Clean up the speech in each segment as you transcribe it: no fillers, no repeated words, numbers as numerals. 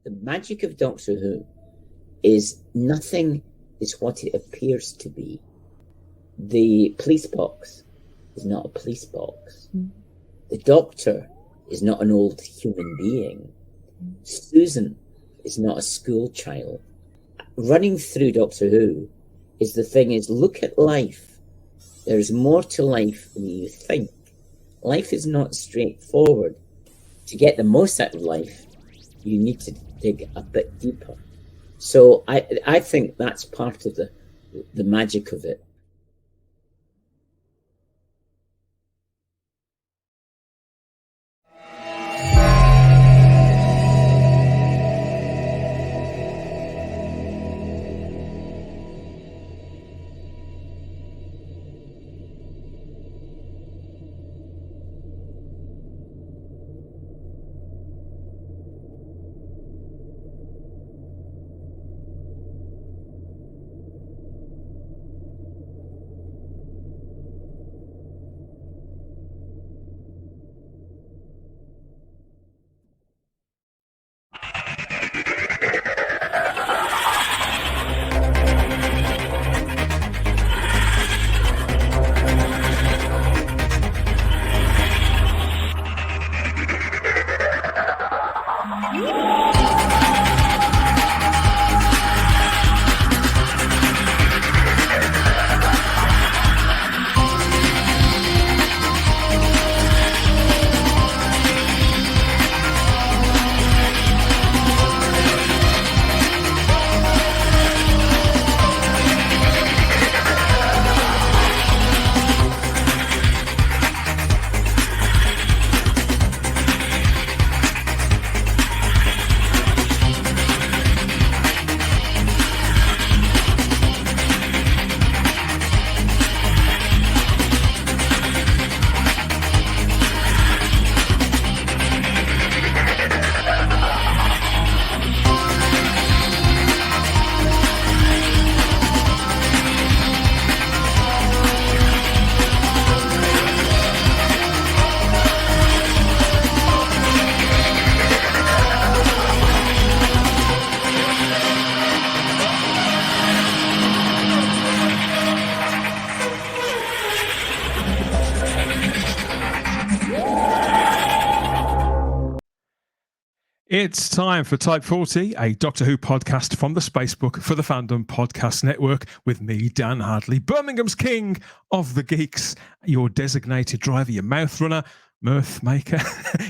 The magic of Doctor Who is nothing is what it appears to be. The police box is not a police box. The Doctor is not an old human being. Susan is not a school child. Running through Doctor Who is the thing is, look at life. There's more to life than you think. Life is not straightforward. To get the most out of life, you need to dig a bit deeper. So I think that's part of the magic of it. It's time for Type 40, a Doctor Who podcast from the Spacebook for the Fandom Podcast Network with me, Dan Hadley, Birmingham's king of the geeks, your designated driver, your mouth runner, mirth maker,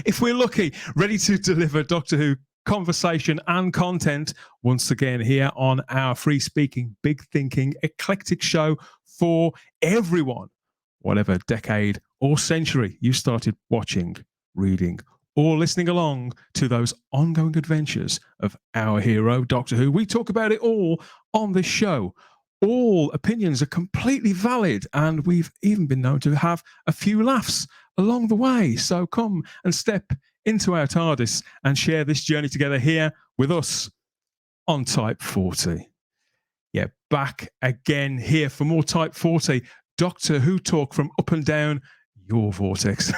if we're lucky, ready to deliver Doctor Who conversation and content once again here on our free-speaking, big-thinking, eclectic show for everyone, whatever decade or century you started watching, reading, or listening along to those ongoing adventures of our hero, Doctor Who. We talk about it all on this show. All opinions are completely valid, and we've even been known to have a few laughs along the way. So come and step into our TARDIS and share this journey together here with us on Type 40. Yeah, back again here for more Type 40 Doctor Who talk from up and down your vortex.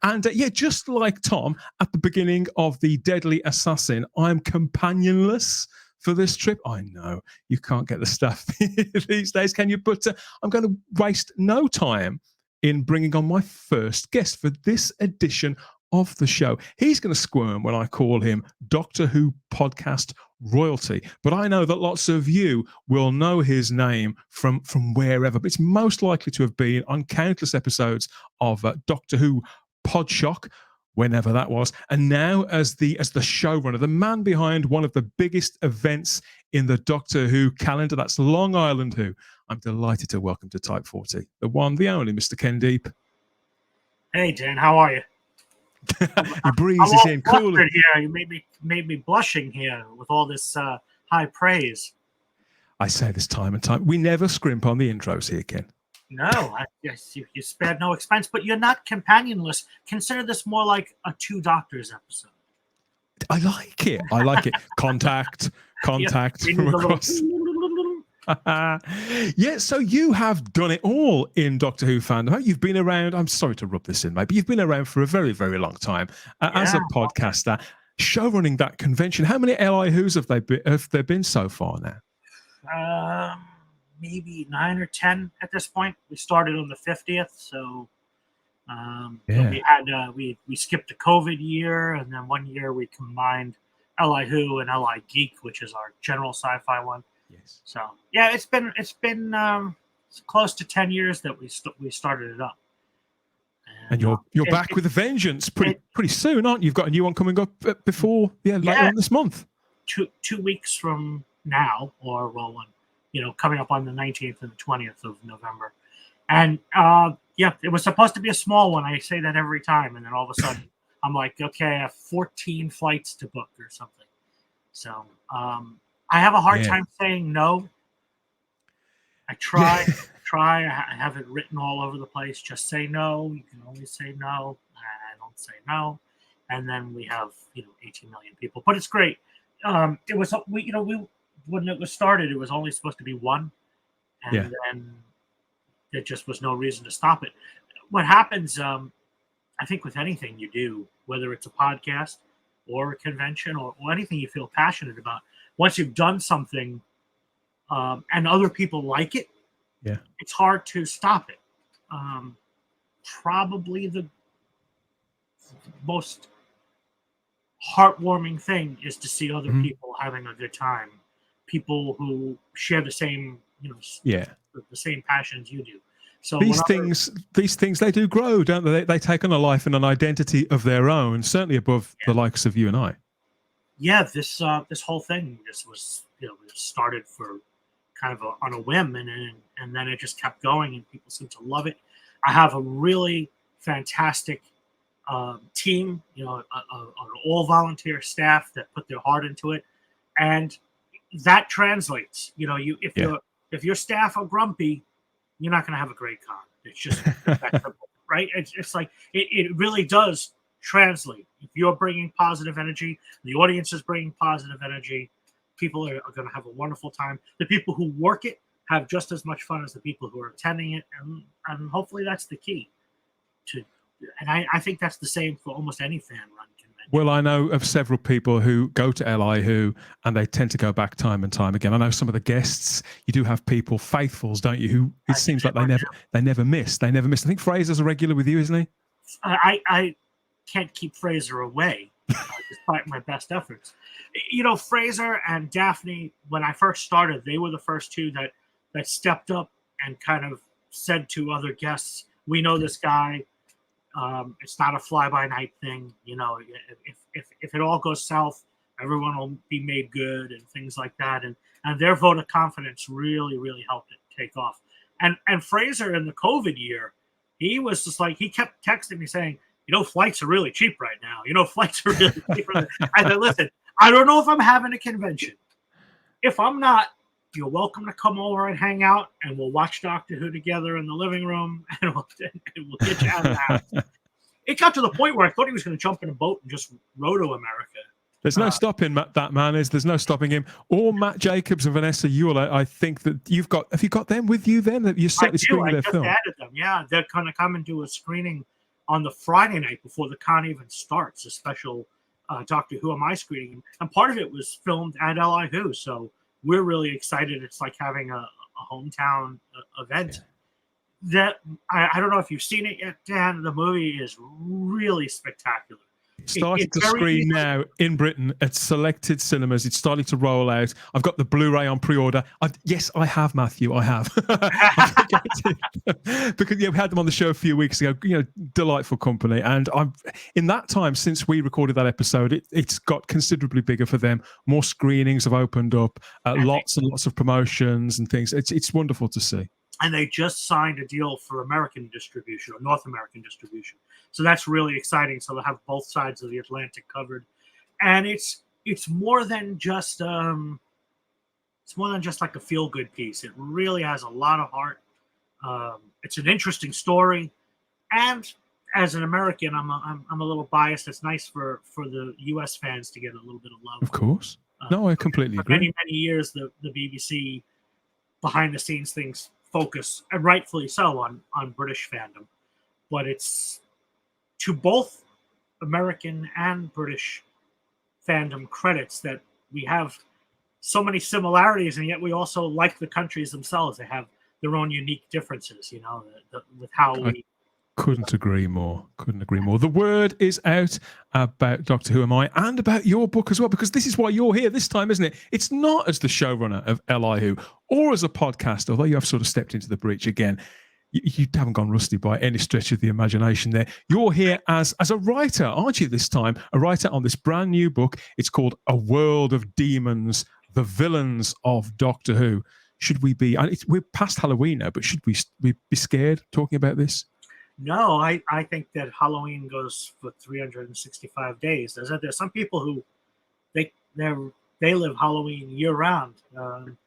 And yeah, just like Tom at the beginning of The Deadly Assassin, I'm companionless for this trip. I know you can't get the stuff these days, can you? But I'm going to waste no time in bringing on my first guest for this edition of the show. He's going to squirm when I call him Doctor Who podcast royalty, but I know that lots of you will know his name from wherever, but it's most likely to have been on countless episodes of Doctor Who Podshock, whenever that was, and now as the showrunner, the man behind one of the biggest events in the Doctor Who calendar, that's Long Island Who. I'm delighted to welcome to Type 40 the one, the only Mr. Ken Deep. Hey Dan, how are you? He breezes in cool. Here, you made me blushing here with all this high praise. I say this time and time. We never scrimp on the intros here, Ken. No, yes, you spared no expense, but you're not companionless. Consider this more like a Two Doctors episode. I like it. I like it. Contact Yeah, from across. Yeah, so you have done it all in Doctor Who fandom. You've been around, I'm sorry to rub this in, mate, but you've been around for a very, very long time as a podcaster. show running that convention. How many LI Who's have there been so far now? Maybe 9 or 10 at this point. We started on the 50th, so we had we skipped the COVID year, and then one year we combined LI Who and LI Geek, which is our general sci-fi one. Yes. So yeah, it's been close to 10 years that we started it up. And you're back with a vengeance pretty soon, aren't you? You've got a new one coming up before later on this month. 2 weeks from now, or coming up on the 19th and the 20th of November. And it was supposed to be a small one. I say that every time, and then all of a sudden I'm like, okay, I have 14 flights to book or something. So I have a hard time saying no. I try. I have it written all over the place. Just say no. You can always say no. I don't say no. And then we have 18 million people. But it's great. It was when it was started, it was only supposed to be one, and then there just was no reason to stop it. What happens, I think, with anything you do, whether it's a podcast or a convention or anything you feel passionate about, once you've done something and other people like it, it's hard to stop it. Probably the most heartwarming thing is to see other people having a good time. People who share the same, the same passions you do. So these things they do grow, don't they? They take on a life and an identity of their own, certainly above the likes of you and I. Yeah, this whole thing just was started for kind of on a whim, and then it just kept going, and people seem to love it. I have a really fantastic team, an all volunteer staff that put their heart into it, and that translates. If your staff are grumpy, you're not going to have a great con. It's just that simple, right? It's like it really does translate. If you're bringing positive energy, the audience is bringing positive energy. People are going to have a wonderful time. The people who work it have just as much fun as the people who are attending it, and hopefully that's the key. And I think that's the same for almost any fan-run convention. Well, I know of several people who go to LI Who, and they tend to go back time and time again. I know some of the guests, you do have people, faithfuls, don't you, who it seems like they never miss. I think Fraser's a regular with you, isn't he? I can't keep Fraser away, despite my best efforts. Fraser and Daphne, when I first started, they were the first two that stepped up and kind of said to other guests, we know this guy. It's not a fly-by-night thing. If it all goes south, everyone will be made good and things like that. And their vote of confidence really, really helped it take off. And Fraser in the COVID year, he was just like, he kept texting me saying, flights are really cheap right now. Flights are really cheap. I said, listen, I don't know if I'm having a convention. If I'm not, you're welcome to come over and hang out, and we'll watch Doctor Who together in the living room, and we'll get you out of the house. It got to the point where I thought he was going to jump in a boat and just row to America. There's no stopping that man. There's no stopping him. Or Matt Jacobs and Vanessa Ewell. I think that have you got them with you then? That you're certainly screening their film. I just added them. Yeah, they're going to come and do a screening on the Friday night before the con even starts. A special Doctor Who Am I screening, and part of it was filmed at LI Who. So we're really excited. It's like having a hometown event. That I don't know if you've seen it yet, Dan. The movie is really spectacular. Starting to screen now in Britain at selected cinemas. It's starting to roll out. I've got the Blu-ray on pre-order. Yes, I have, Matthew. I have. Because we had them on the show a few weeks ago. Delightful company. And in that time since we recorded that episode, it's got considerably bigger for them. More screenings have opened up. Lots and lots of promotions and things. It's wonderful to see. And they just signed a deal for American distribution, or North American distribution. So that's really exciting. So they'll have both sides of the Atlantic covered. And it's more than just like a feel-good piece. It really has a lot of heart. It's an interesting story. And as an American, I'm a little biased. It's nice for the US fans to get a little bit of love. Of course. No, I completely agree. For many years, the BBC behind the scenes things focus, and rightfully so, on British fandom, but it's to both American and British fandom credits that we have so many similarities, and yet we also like the countries themselves. They have their own unique differences, you know, with how we. Couldn't agree more. Couldn't agree more. The word is out about Doctor Who Am I and about your book as well, because this is why you're here this time, isn't it? It's not as the showrunner of Li Who or as a podcast, although you have sort of stepped into the breach again. You haven't gone rusty by any stretch of the imagination there. You're here as a writer, aren't you, this time? A writer on this brand new book. It's called A World of Demons, The Villains of Doctor Who. Should we be, we're past Halloween now, but should we be scared talking about this? No, I think that Halloween goes for 365 days. There's some people who they live Halloween year round.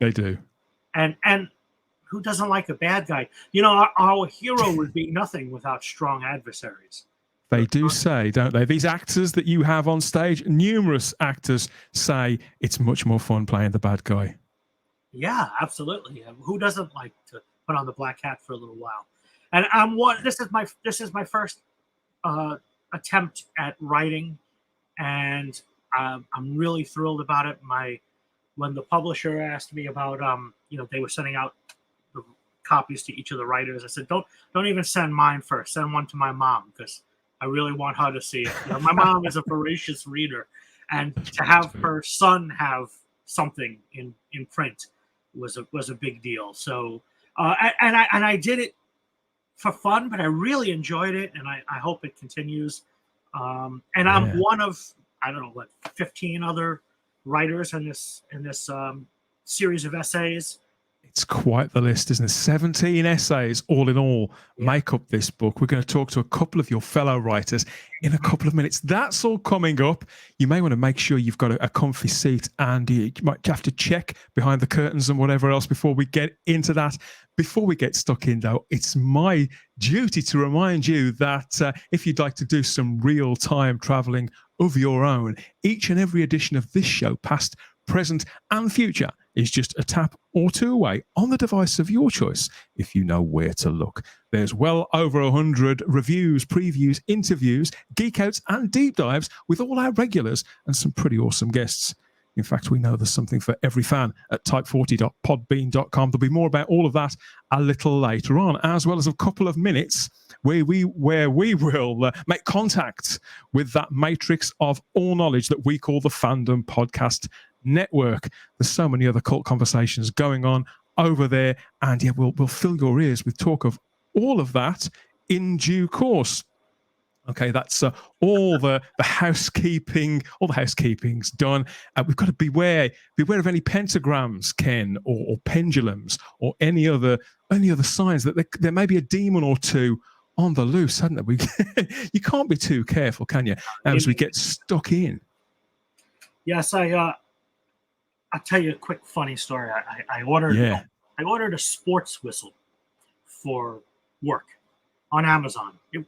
They do. And who doesn't like a bad guy? You know, our hero would be nothing without strong adversaries. They do say, don't they? These actors that you have on stage, numerous actors say it's much more fun playing the bad guy. Yeah, absolutely. Who doesn't like to put on the black hat for a little while? And this is my first attempt at writing, and I'm really thrilled about it. When the publisher asked me about they were sending out the copies to each of the writers, I said don't even send mine first. Send one to my mom, because I really want her to see it. You know, my mom is a voracious reader, and to have her son have something in print was a big deal. So I did it for fun, but I really enjoyed it, and I hope it continues. And I'm one of, I don't know, 15 other writers in this series of essays. It's quite the list, isn't it? 17 essays, all in all, make up this book. We're going to talk to a couple of your fellow writers in a couple of minutes. That's all coming up. You may want to make sure you've got a comfy seat, and you might have to check behind the curtains and whatever else before we get into that. Before we get stuck in, though, it's my duty to remind you that if you'd like to do some real-time traveling of your own, each and every edition of this show, past, present, and future, is just a tap or two away on the device of your choice, if you know where to look. There's well over 100 reviews, previews, interviews, geek outs, and deep dives with all our regulars and some pretty awesome guests. In fact, we know there's something for every fan at type40.podbean.com. There'll be more about all of that a little later on, as well as a couple of minutes where we will make contact with that matrix of all knowledge that we call the Fandom Podcast Network. There's so many other cult conversations going on over there, and we'll fill your ears with talk of all of that in due course. Okay, that's all the housekeeping. All the housekeeping's done. We've got to beware of any pentagrams, Ken, or pendulums, or any other signs that there may be a demon or two on the loose, hadn't there? You can't be too careful, can you? As we get stuck in. Yes, I'll tell you a quick funny story. I ordered a sports whistle for work on Amazon. It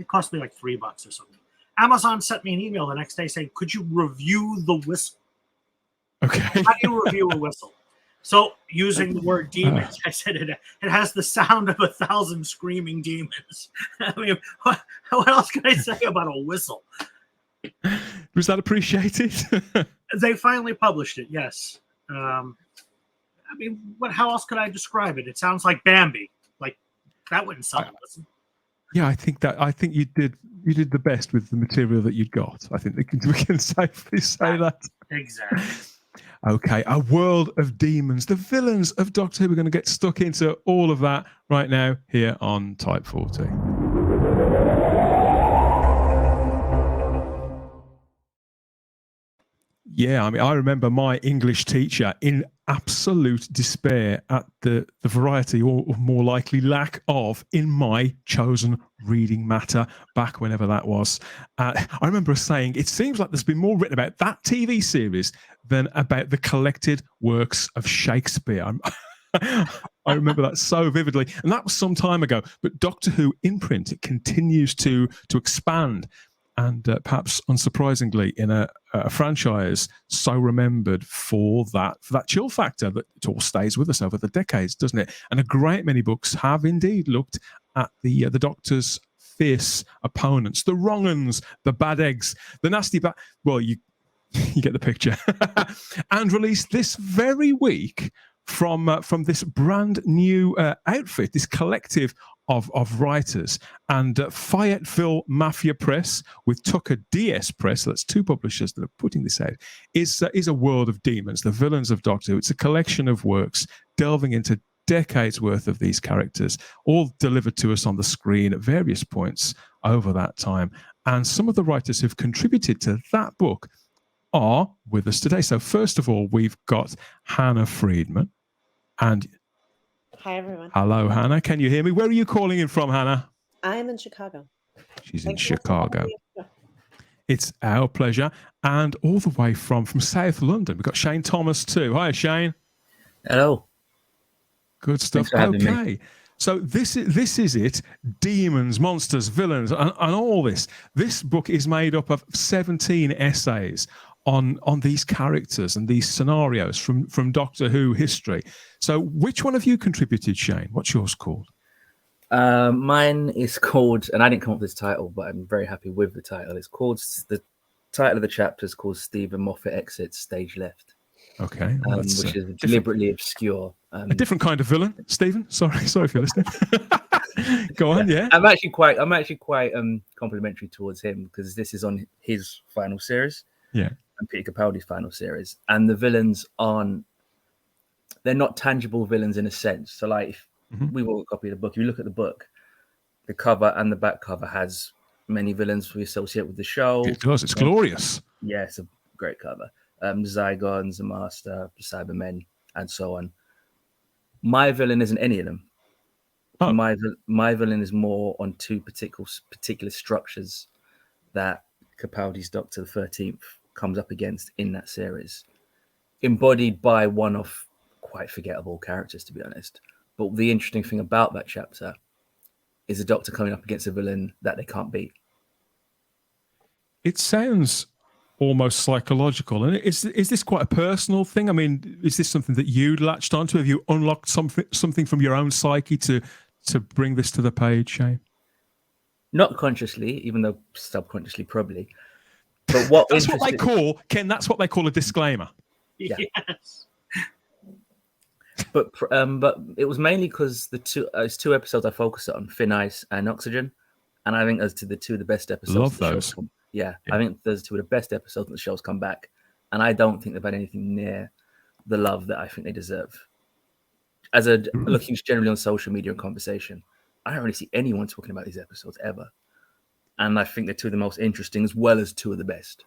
cost me like $3 or something. Amazon sent me an email the next day saying, "Could you review the whistle?" Okay. How do you review a whistle? So using the word demons, I said it has the sound of 1,000 screaming demons. I mean, what else can I say about a whistle? Was that appreciated? They finally published it, yes. I mean, how else could I describe it? It sounds like Bambi. Like, that wouldn't sound listen. Yeah, I think you did the best with the material that you'd got. I think we can safely say that. Exactly. Okay, A World of Demons, the villains of Doctor Who. We're going to get stuck into all of that right now here on Type 40. Yeah, I mean, I remember my English teacher in absolute despair at the variety, or more likely lack of, in my chosen reading matter back whenever that was. I remember us saying, it seems like there's been more written about that TV series than about the collected works of Shakespeare. I remember that so vividly, and that was some time ago. But Doctor Who in print, it continues to expand. And perhaps unsurprisingly, in a franchise so remembered for that chill factor that it all stays with us over the decades, doesn't it? And a great many books have indeed looked at the Doctor's fierce opponents, the wrong uns, the bad eggs, the nasty bad. Well, You get the picture. And released this very week from this brand new outfit, this collective of writers, and Fayetteville Mafia Press with Tucker DS Press, so that's two publishers that are putting this out, is a world of demons, the villains of Doctor Who. It's a collection of works delving into decades worth of these characters, all delivered to us on the screen at various points over that time. And some of the writers who've contributed to that book are with us today. So first of all, we've got Hannah Friedman. And hi, everyone. Hello, Hannah. Can you hear me? Where are you calling in from, Hannah? I'm in Chicago. She's in Chicago. It's our pleasure. And all the way from South London, we've got Shane Thomas too. Hi, Shane. Hello. Good stuff. Okay. So this is it. Demons, monsters, villains, and all this. This book is made up of 17 essays on these characters and these scenarios from Doctor Who history. So which one of you contributed, Shane? What's yours called? Mine is called, and I didn't come up with this title, but I'm very happy with the title. It's called, the title of the chapter is called Stephen Moffat Exits Stage Left. Okay. Well, which is deliberately obscure. A different kind of villain, Stephen. Sorry if you're listening. Go on, yeah. I'm actually quite complimentary towards him because this is on his final series. Yeah. And Peter Capaldi's final series. And the villains they're not tangible villains in a sense. So like if we will copy the book. If you look at the book, the cover and the back cover has many villains we associate with the show. It does. It's glorious. Yeah, it's a great cover. The Zygons, the Master, the Cybermen, and so on. My villain isn't any of them. Oh. My villain is more on two particular structures that Capaldi's Doctor the 13th comes up against in that series, embodied by one of quite forgettable characters, to be honest. But the interesting thing about that chapter is the Doctor coming up against a villain that they can't beat. It sounds almost psychological. And is this quite a personal thing? I mean, is this something that you latched onto? Have you unlocked something from your own psyche to bring this to the page, Shane? Not consciously, even though subconsciously probably. But what that's what they call, Ken, that's what they call a disclaimer. Yeah. Yes. But it was mainly because it's two episodes I focused on, Thin Ice and Oxygen. And I think those are the two of the best episodes. Love those. Yeah, I think those are two of the best episodes that the show's come back. And I don't think they've had anything near the love that I think they deserve. Looking generally on social media and conversation, I don't really see anyone talking about these episodes ever. And I think they're two of the most interesting as well as two of the best.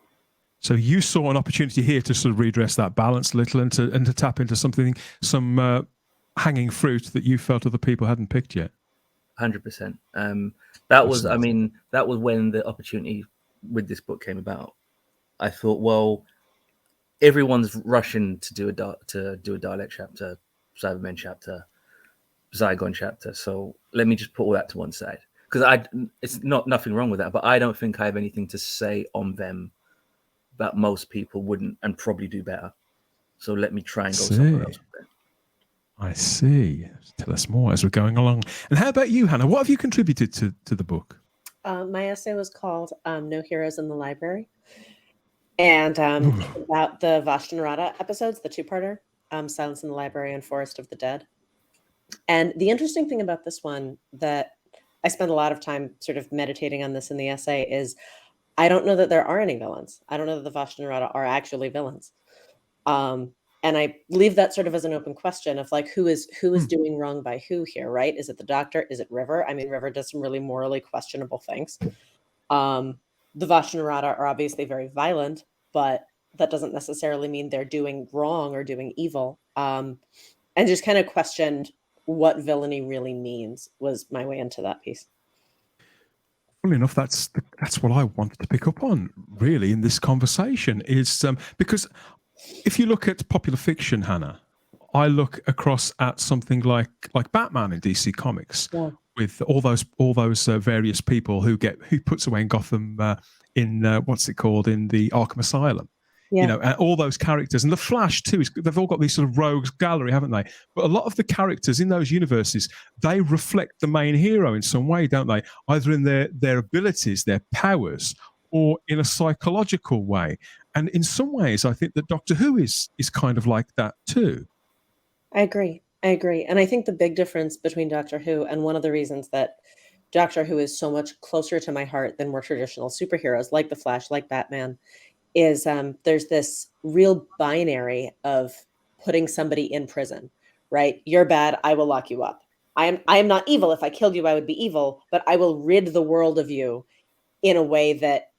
So you saw an opportunity here to sort of redress that balance a little and to tap into some hanging fruit that you felt other people hadn't picked yet. 100%. That was when the opportunity with this book came about. I thought, well, everyone's rushing to do a Dalek chapter, Cybermen chapter, Zygon chapter. So let me just put all that to one side, because it's nothing wrong with that, but I don't think I have anything to say on them that most people wouldn't and probably do better. So let me try and go somewhere else with it. I see. Tell us more as we're going along. And how about you, Hannah? What have you contributed to the book? My essay was called No Heroes in the Library. And about the Vashtanarada episodes, the two-parter, Silence in the Library and Forest of the Dead. And the interesting thing about this one that I spent a lot of time sort of meditating on this in the essay is I don't know that there are any villains. I don't know that the Vashtanarada are actually villains. And I leave that sort of as an open question of like, who is doing wrong by who here, right? Is it the Doctor? Is it River? I mean, River does some really morally questionable things. The Vashtanarada are obviously very violent, but that doesn't necessarily mean they're doing wrong or doing evil. And just kind of questioned what villainy really means was my way into that piece. Funnily enough, that's what I wanted to pick up on, really, in this conversation, is because if you look at popular fiction, Hannah, I look across at something like Batman in DC Comics, with all those various people who puts away in Gotham in what's it called, in the Arkham Asylum. Yeah. You know, and all those characters, and the Flash too. They've all got these sort of rogues gallery, haven't they? But a lot of the characters in those universes, they reflect the main hero in some way, don't they? Either in their abilities, their powers, or in a psychological way. And in some ways, I think that Doctor Who is kind of like that too. I agree. And I think the big difference between Doctor Who, and one of the reasons that Doctor Who is so much closer to my heart than more traditional superheroes like the Flash, like Batman, is there's this real binary of putting somebody in prison, right? You're bad, I will lock you up. I am not evil. If I killed you, I would be evil, but I will rid the world of you in a way that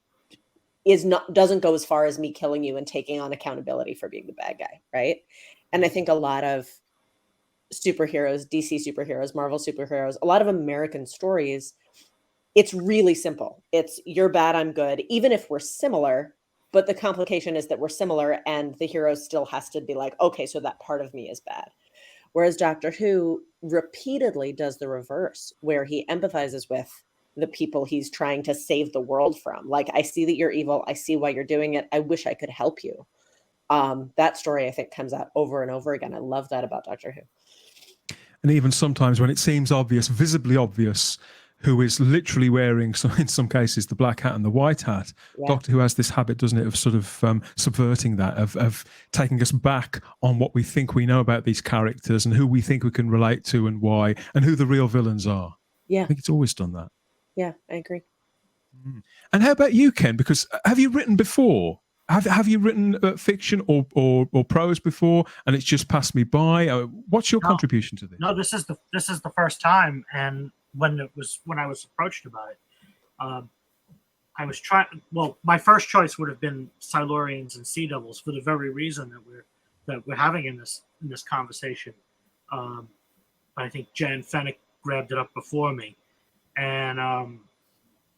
doesn't go as far as me killing you and taking on accountability for being the bad guy, right? And I think a lot of superheroes, DC superheroes, Marvel superheroes, a lot of American stories, it's really simple. It's you're bad, I'm good, even if we're similar, but the complication is that we're similar and the hero still has to be like, okay, so that part of me is bad. Whereas Doctor Who repeatedly does the reverse, where he empathizes with the people he's trying to save the world from. Like, I see that you're evil. I see why you're doing it. I wish I could help you. That story, I think, comes out over and over again. I love that about Doctor Who. And even sometimes when it seems obvious, visibly obvious, who is literally wearing, in some cases, the black hat and the white hat. Yeah. Doctor Who has this habit, doesn't it, of sort of subverting that, of taking us back on what we think we know about these characters and who we think we can relate to and why, and who the real villains are. Yeah. I think it's always done that. Yeah, I agree. And how about you, Ken? Because have you written before? Have you written fiction or prose before, and it's just passed me by? What's your contribution to this? No, this is the first time, and when I was approached about it, I was trying. Well, my first choice would have been Silurians and Sea Devils for the very reason that we're having in this conversation. But I think Jan Fennick grabbed it up before me, and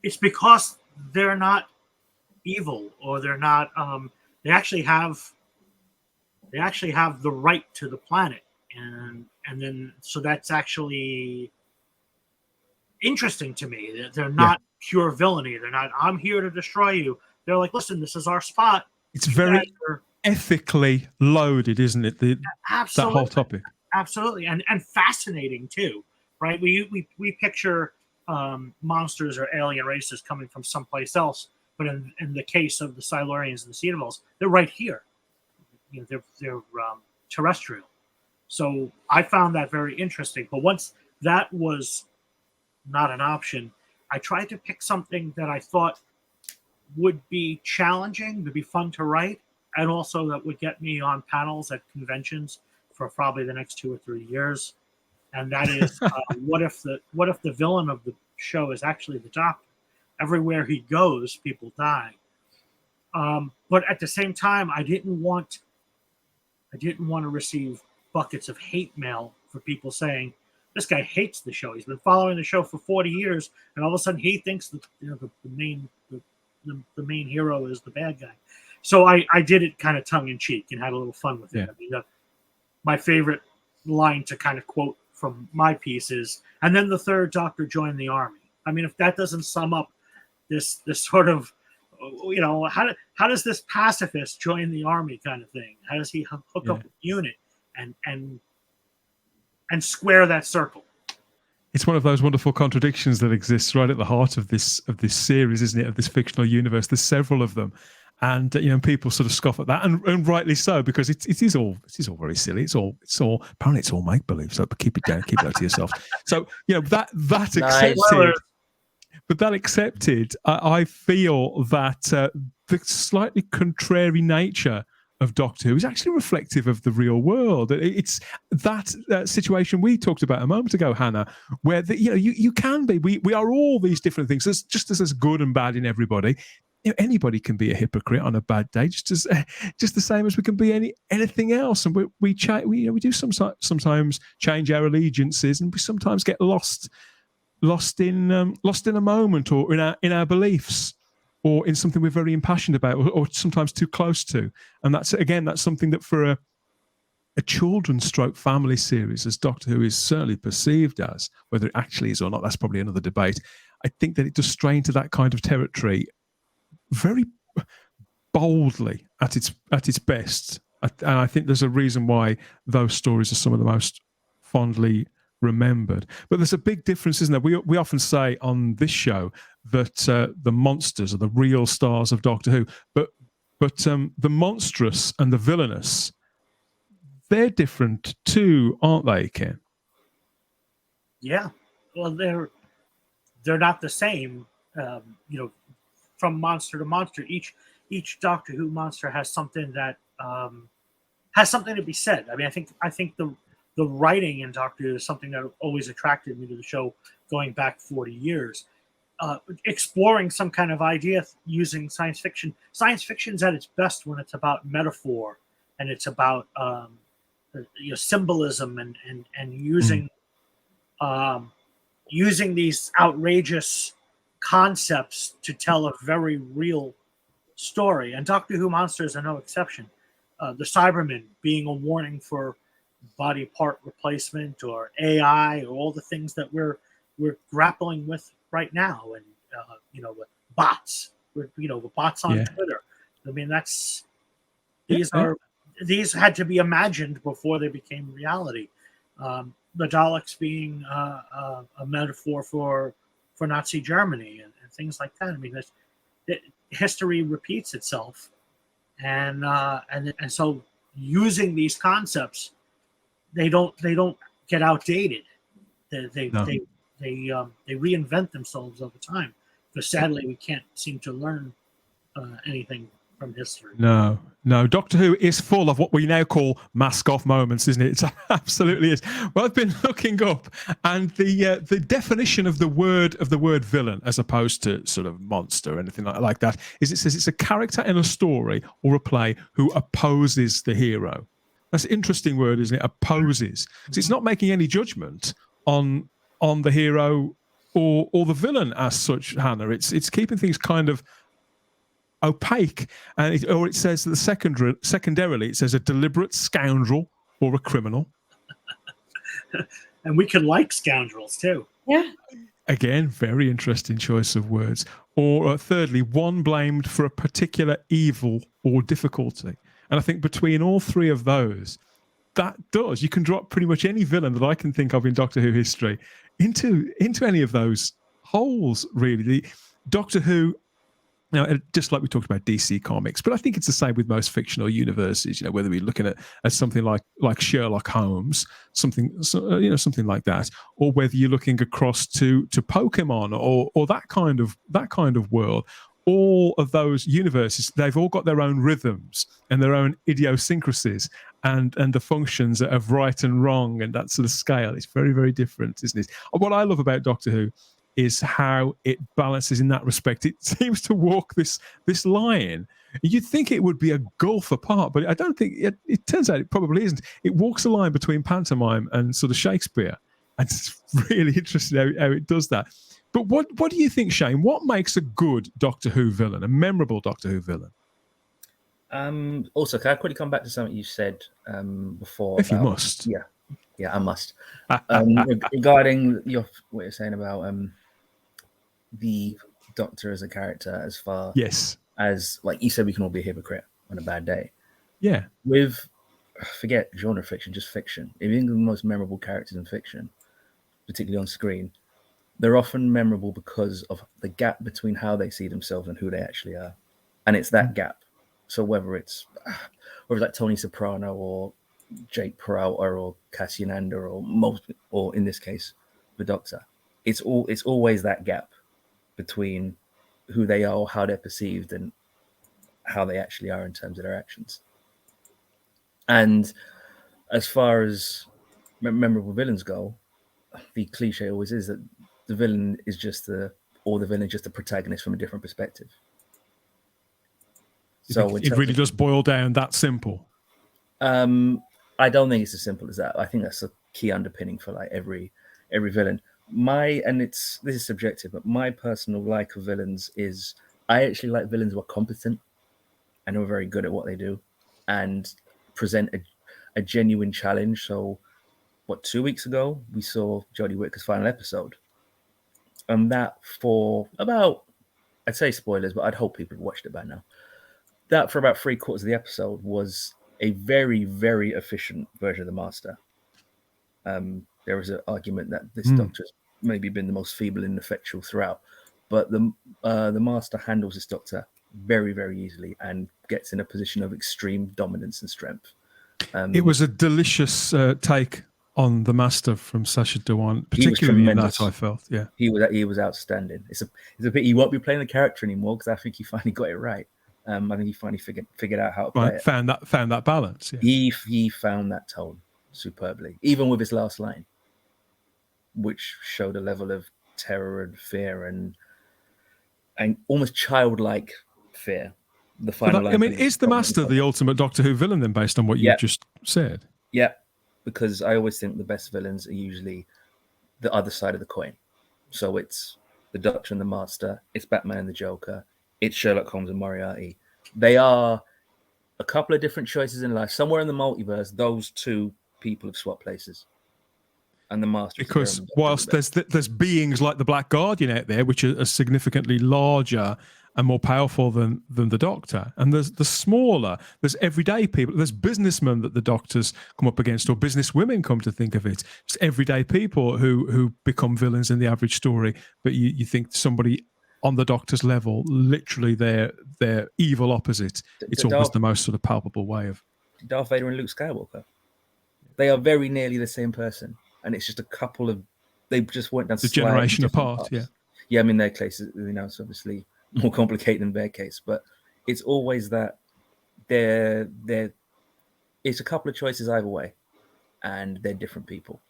it's because they're not evil, or they're not. They actually have the right to the planet, and then so that's actually interesting to me. They're not pure villainy. They're not, I'm here to destroy you. They're like, listen, this is our spot. It's very ethically loaded, isn't it? That whole topic. Absolutely, and fascinating too, right? We picture monsters or alien races coming from someplace else, but in the case of the Silurians and the Sea Devils, they're right here. You know, they're terrestrial. So I found that very interesting. But once that was not an option, I tried to pick something that I thought would be challenging, would be fun to write, and also that would get me on panels at conventions for probably the next 2 or 3 years. And that is, what if the villain of the show is actually the Doctor? Everywhere he goes, people die. But at the same time, I didn't want to receive buckets of hate mail for people saying, this guy hates the show. He's been following the show for 40 years, and all of a sudden he thinks that the main hero is the bad guy. So I did it kind of tongue in cheek and had a little fun with it. I mean, my favorite line to kind of quote from my piece is, and then the third Doctor joined the army. I mean, if that doesn't sum up this sort of, you know, how does this pacifist join the army kind of thing? How does he hook up with the unit and square that circle? It's one of those wonderful contradictions that exists right at the heart of this series, isn't it? Of this fictional universe. There's several of them, and you know, people sort of scoff at that, and rightly so, because it is all very silly. It's all apparently it's all make believe. So keep it down, keep that to yourself. So you know that accepted. But that accepted, I feel that the slightly contrary nature of Doctor Who is actually reflective of the real world. It's that situation we talked about a moment ago, Hannah, where you can be. We are all these different things. There's just as good and bad in everybody. You know, anybody can be a hypocrite on a bad day, just the same as we can be anything else. And we do sometimes change our allegiances, and we sometimes get lost in a moment, or in our beliefs, or in something we're very impassioned about, or sometimes too close to. And that's something that for a children's stroke family series, as Doctor Who is certainly perceived as, whether it actually is or not, that's probably another debate. I think that it does stray into that kind of territory very boldly at its best. And I think there's a reason why those stories are some of the most fondly remembered. But there's a big difference, isn't there? We often say on this show that the monsters are the real stars of Doctor Who, but But the monstrous and the villainous, they're different too, aren't they, Ken? Yeah. Well, they're not the same. From monster to monster, each Doctor Who monster has something that has something to be said. I mean, I think the writing in Doctor Who is something that always attracted me to the show, going back 40 years. Exploring some kind of idea using science fiction. Science fiction's at its best when it's about metaphor and it's about symbolism and using using these outrageous concepts to tell a very real story. And Doctor Who monsters are no exception. The Cybermen being a warning for body part replacement or AI or all the things that we're grappling with right now, and with bots, with bots on Twitter. I mean, these had to be imagined before they became reality. The Daleks being a metaphor for Nazi Germany and things like that. I mean, history repeats itself, and so using these concepts, they don't get outdated. They reinvent themselves over time. Because sadly, we can't seem to learn anything from history. No. Doctor Who is full of what we now call mask-off moments, isn't it? It absolutely is. Well, I've been looking up, and the definition of the word villain, as opposed to sort of monster or anything like that, is it says it's a character in a story or a play who opposes the hero. That's an interesting word, isn't it? Opposes. So it's not making any judgment on the hero or the villain as such, Hannah. It's keeping things kind of opaque, and it says that secondarily it says a deliberate scoundrel or a criminal. And we can like scoundrels too. Yeah. Again, very interesting choice of words. Or thirdly, one blamed for a particular evil or difficulty. And I think between all three of those, you can drop pretty much any villain that I can think of in Doctor Who history into any of those holes, really. The Doctor Who, now, just like we talked about DC Comics, but I think it's the same with most fictional universes. Whether we're looking at something like Sherlock Holmes, something like that, or whether you're looking across to Pokemon or that kind of world. All of those universes, they've all got their own rhythms and their own idiosyncrasies and the functions of right and wrong and that sort of scale. It's very, very different, isn't it? What I love about Doctor Who is how it balances in that respect. It seems to walk this line. You'd think it would be a gulf apart, but I don't think it turns out it probably isn't. It walks a line between pantomime and sort of Shakespeare. And it's really interesting how it does that. But what do you think, Shane? What makes a good Doctor Who villain, a memorable Doctor Who villain? Also, can I quickly come back to something you said before? If you must. Yeah, I must. Regarding what you're saying about the Doctor as a character, as far as, like you said, we can all be a hypocrite on a bad day. Yeah. Forget genre fiction, just fiction. If you think of the most memorable characters in fiction, particularly on screen, they're often memorable because of the gap between how they see themselves and who they actually are. And it's that gap. So whether it's like Tony Soprano or Jake Peralta or Cassian Andor or in this case, the Doctor, it's always that gap between who they are, how they're perceived, and how they actually are in terms of their actions. And as far as memorable villains go, the cliche always is that the villain is just the protagonist from a different perspective. So it really does boil down that simple. I don't think it's as simple as that. I think that's a key underpinning for like every villain. This is subjective, but my personal like of villains is I actually like villains who are competent and who are very good at what they do and present a genuine challenge. So 2 weeks ago we saw Jodie Whittaker's final episode, and that for about, I'd say spoilers, but I'd hope people have watched it by now. That for about 3/4 of the episode was a very, very efficient version of the Master. There was an argument that this Doctor's maybe been the most feeble and ineffectual throughout, but the Master handles this Doctor very, very easily and gets in a position of extreme dominance and strength. It was a delicious take on the Master from Sacha Dhawan, He was particularly in that, tremendous. I felt. Yeah, he was outstanding. It's a bit, he won't be playing the character anymore because I think he finally got it right. I think he finally figured out how to play it. Found that balance. Yeah. He found that tone superbly, even with his last line, which showed a level of terror and fear and almost childlike fear. The final line. I mean, is the Master the ultimate Doctor Who villain then, based on what you've just said? Yeah, because I always think the best villains are usually the other side of the coin. So it's the Doctor and the Master, it's Batman and the Joker, it's Sherlock Holmes and Moriarty. They are a couple of different choices in life. Somewhere in the multiverse, those two people have swapped places. And the Master, because whilst there's beings like the Black Guardian out there, which are significantly larger and more powerful than the Doctor, and there's the smaller, there's everyday people, there's businessmen that the Doctors come up against, or business women, come to think of it. It's everyday people who become villains in the average story, but you think somebody on the Doctor's level, literally their evil opposite. It's always the most sort of palpable way of Darth Vader and Luke Skywalker. They are very nearly the same person. And it's just a couple of, they just went down the generation apart. paths. Yeah. Yeah. I mean, their case, it's obviously more complicated than their case, but it's always that it's a couple of choices either way, and they're different people,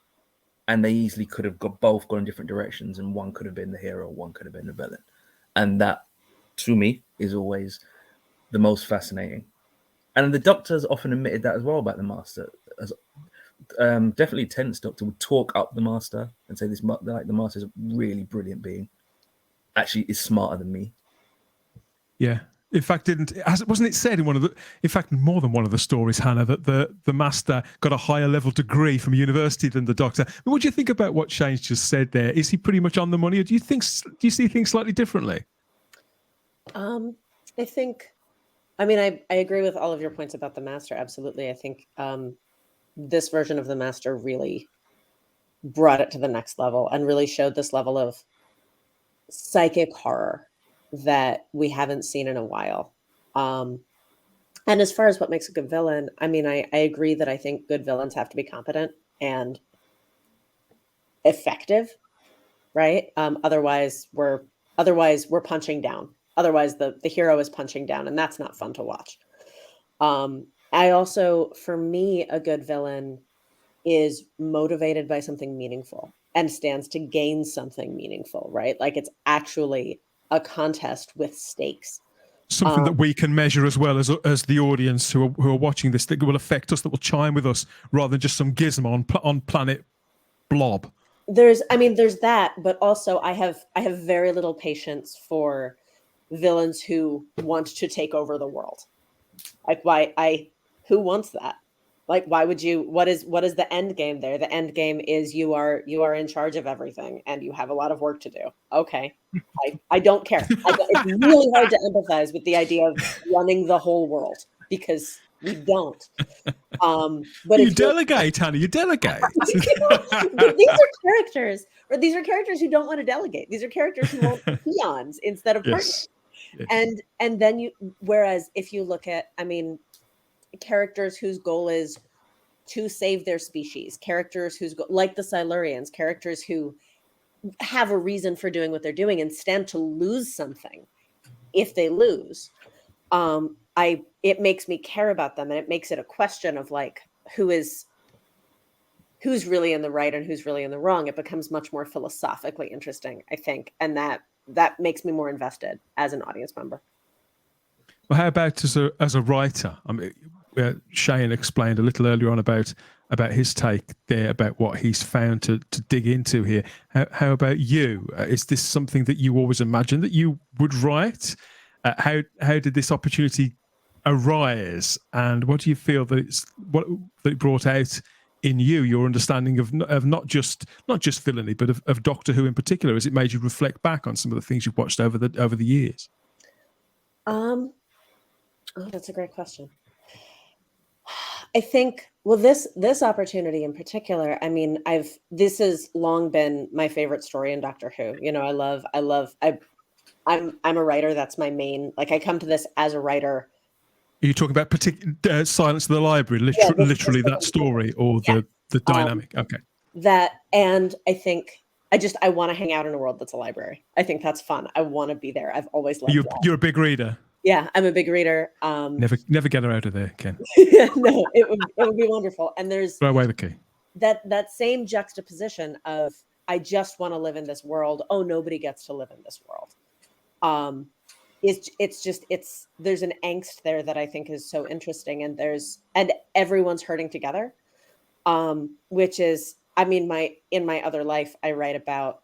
and they easily could have both gone in different directions, and one could have been the hero, one could have been the villain, and that, to me, is always the most fascinating. And the Doctor's often admitted that as well about the Master. Definitely Tennant's Doctor would talk up the Master and say the Master's a really brilliant being. Actually, is smarter than me. Yeah. In fact, wasn't it said in more than one of the stories, Hannah, that the Master got a higher level degree from university than the Doctor? What do you think about what Shane's just said there? Is he pretty much on the money, or do you see things slightly differently? I agree with all of your points about the Master. Absolutely. I think this version of the Master really brought it to the next level and really showed this level of psychic horror that we haven't seen in a while. And as far as what makes a good villain, I mean, I agree that I think good villains have to be competent and effective, right? Otherwise we're punching down. Otherwise the hero is punching down, and that's not fun to watch. I also, for me, a good villain is motivated by something meaningful and stands to gain something meaningful, right? Like it's actually a contest with stakes. Something that we can measure as well as the audience who are watching this, that will affect us, that will chime with us, rather than just some gizmo on planet blob. There's that, but also I have very little patience for villains who want to take over the world. Like who wants that? Like, why would you? What is the end game there? The end game is you are in charge of everything, and you have a lot of work to do. Okay, I don't care. It's really hard to empathize with the idea of running the whole world, because we don't. But you delegate, Hannah. You delegate. But these are characters who don't want to delegate. These are characters who want peons instead of partners. Yes. And then whereas if you look at, characters whose goal is to save their species, characters like the Silurians, characters who have a reason for doing what they're doing and stand to lose something if they lose, it makes me care about them, and it makes it a question of like who's really in the right and who's really in the wrong. It becomes much more philosophically interesting, I think, and that makes me more invested as an audience member. Well, how about as a writer? Shane explained a little earlier on about his take there about what he's found to dig into here. How about you? Is this something that you always imagined that you would write? How did this opportunity arise, and what do you feel that it brought out in you? Your understanding of not just villainy, but of Doctor Who in particular, as it made you reflect back on some of the things you've watched over the years. Oh, that's a great question. I think, well, this opportunity in particular, this has long been my favorite story in Doctor Who. I I'm a writer. That's my main, like I come to this as a writer. Are you talking about Silence of the Library, literally that story, or the dynamic? Okay. That, and I think I want to hang out in a world that's a library. I think that's fun. I want to be there. I've always loved that. You're a big reader. Yeah, I'm a big reader. Never get her out of there, Ken. No, it would be wonderful. And there's throw away the key. That same juxtaposition of I just want to live in this world. Oh, nobody gets to live in this world. There's an angst there that I think is so interesting, and everyone's hurting together. Which is, I mean, in my other life, I write about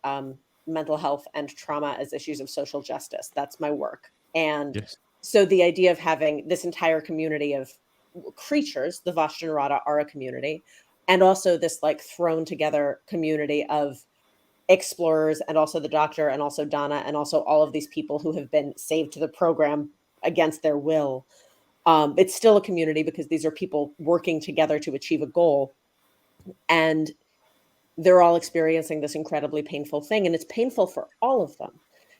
mental health and trauma as issues of social justice. That's my work. And yes. So the idea of having this entire community of creatures, the Vashtanarada are a community, and also this like thrown together community of explorers, and also the Doctor, and also Donna, and also all of these people who have been saved to the program against their will. It's still a community because these are people working together to achieve a goal, and they're all experiencing this incredibly painful thing, and it's painful for all of them.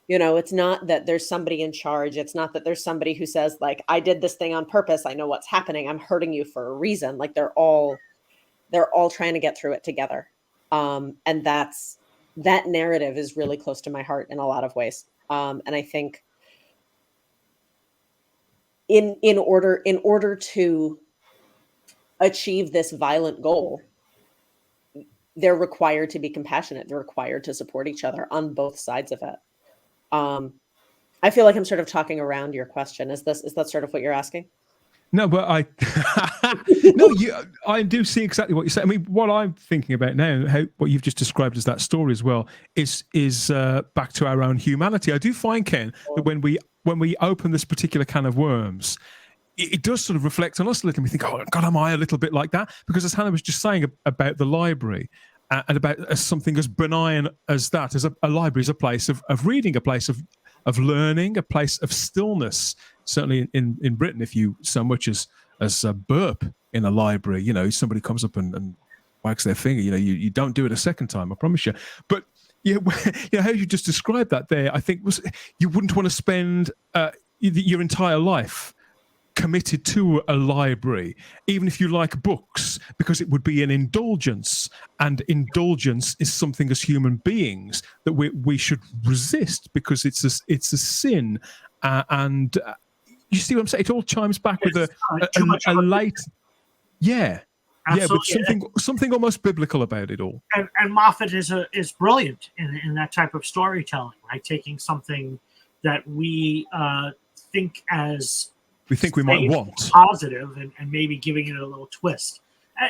You know, it's not that there's somebody in charge. It's not that there's somebody who says like, I did this thing on purpose. I know what's happening. I'm hurting you for a reason. Like they're all trying to get through it together. And that narrative is really close to my heart in a lot of ways. And I think in order to achieve this violent goal, they're required to be compassionate. They're required to support each other on both sides of it. I feel like I'm sort of talking around your question. Is that sort of what you're asking? No, but I do see exactly what you say. I mean, what I'm thinking about now, what you've just described as that story as well, is back to our own humanity. I do find, Ken, that when we open this particular can of worms, it does sort of reflect on us a little. We think, oh God, am I a little bit like that? Because as Hannah was just saying about the library, and about something as benign as that, as a library is a place of reading, a place of learning, a place of stillness. Certainly in Britain, if you so much as burp in a library, you know, somebody comes up and wags their finger, you know, you don't do it a second time, I promise you. But you know how you just described that there, I think was you wouldn't want to spend your entire life committed to a library, even if you like books, because it would be an indulgence, and indulgence is something as human beings that we should resist, because it's a sin, and you see what I'm saying? It all chimes back with a late, yeah. Absolutely. Yeah, but something almost biblical about it all. And Moffat is brilliant in that type of storytelling, right? Taking something that we think we might want positive, and maybe giving it a little twist,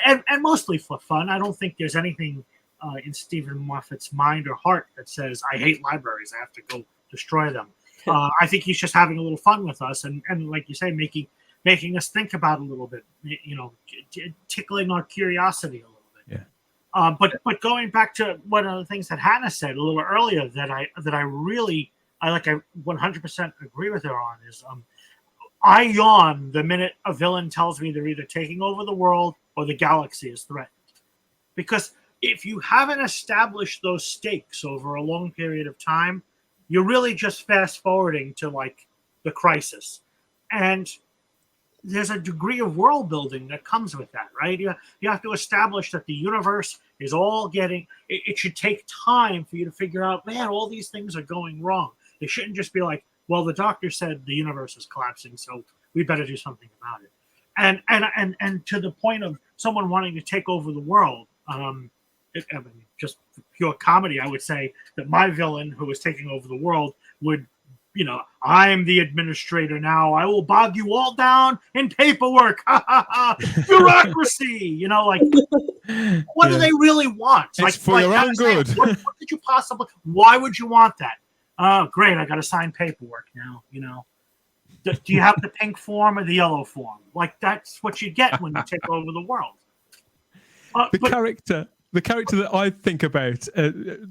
and mostly for fun. I don't think there's anything in Stephen Moffat's mind or heart that says, I hate libraries, I have to go destroy them. I think he's just having a little fun with us, and like you say, making us think about a little bit, you know, tickling our curiosity a little bit. Yeah. But going back to one of the things that Hannah said a little earlier that I 100% agree with her on is I yawn the minute a villain tells me they're either taking over the world or the galaxy is threatened. Because if you haven't established those stakes over a long period of time, you're really just fast forwarding to like the crisis. And there's a degree of world building that comes with that, right? You have to establish that the universe is all getting, it should take time for you to figure out, man, all these things are going wrong. It shouldn't just be like, well, the doctor said the universe is collapsing, so we better do something about it. And to the point of someone wanting to take over the world, just pure comedy, I would say that my villain who was taking over the world would, you know, I'm the administrator now. I will bog you all down in paperwork. Bureaucracy. You know, like, what do they really want? It's like for your own good. What did you possibly? Why would you want that? Oh, great! I got to sign paperwork now. You know, do you have the pink form or the yellow form? Like that's what you get when you take over the world. The character that I think about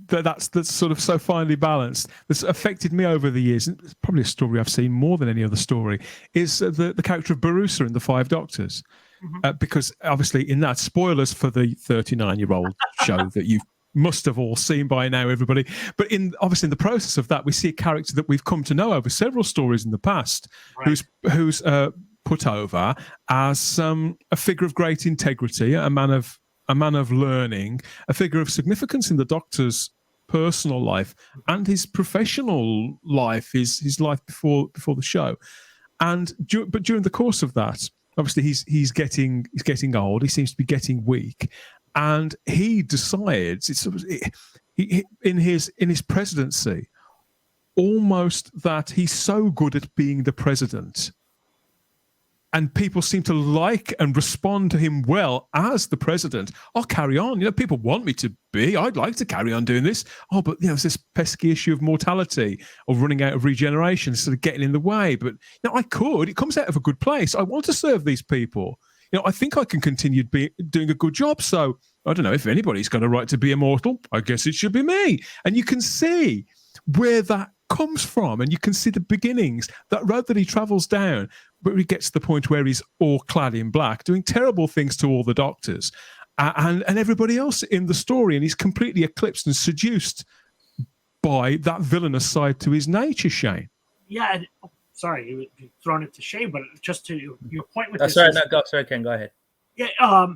that's sort of so finely balanced, that's affected me over the years, and it's probably a story I've seen more than any other story, is the character of Barusa in The Five Doctors. Mm-hmm. Because obviously in that, spoilers for the 39-year-old show that you've must have all seen by now, everybody. But obviously in the process of that, we see a character that we've come to know over several stories in the past, Right. who's put over as a figure of great integrity, a man of learning, a figure of significance in the Doctor's personal life and his professional life, his life before the show. And but during the course of that, obviously he's getting old. He seems to be getting weak, and he decides in his presidency almost that he's so good at being the president, and people seem to like and respond to him well as the president. I'll carry on. People want me to be. I'd like to carry on doing this. Oh, but there's this pesky issue of mortality or running out of regeneration sort of getting in the way. But I could. It comes out of a good place. I want to serve these people. I think I can continue doing a good job. So I don't know if anybody's got a right to be immortal. I guess it should be me. And you can see where that comes from, and you can see the beginnings, that road that he travels down, but he gets to the point where he's all clad in black, doing terrible things to all the Doctors and everybody else in the story, and he's completely eclipsed and seduced by that villainous side to his nature, Shane. Yeah, and, sorry, you've thrown it to Shane, but just to your point with this. Sorry, Ken, go ahead. Yeah,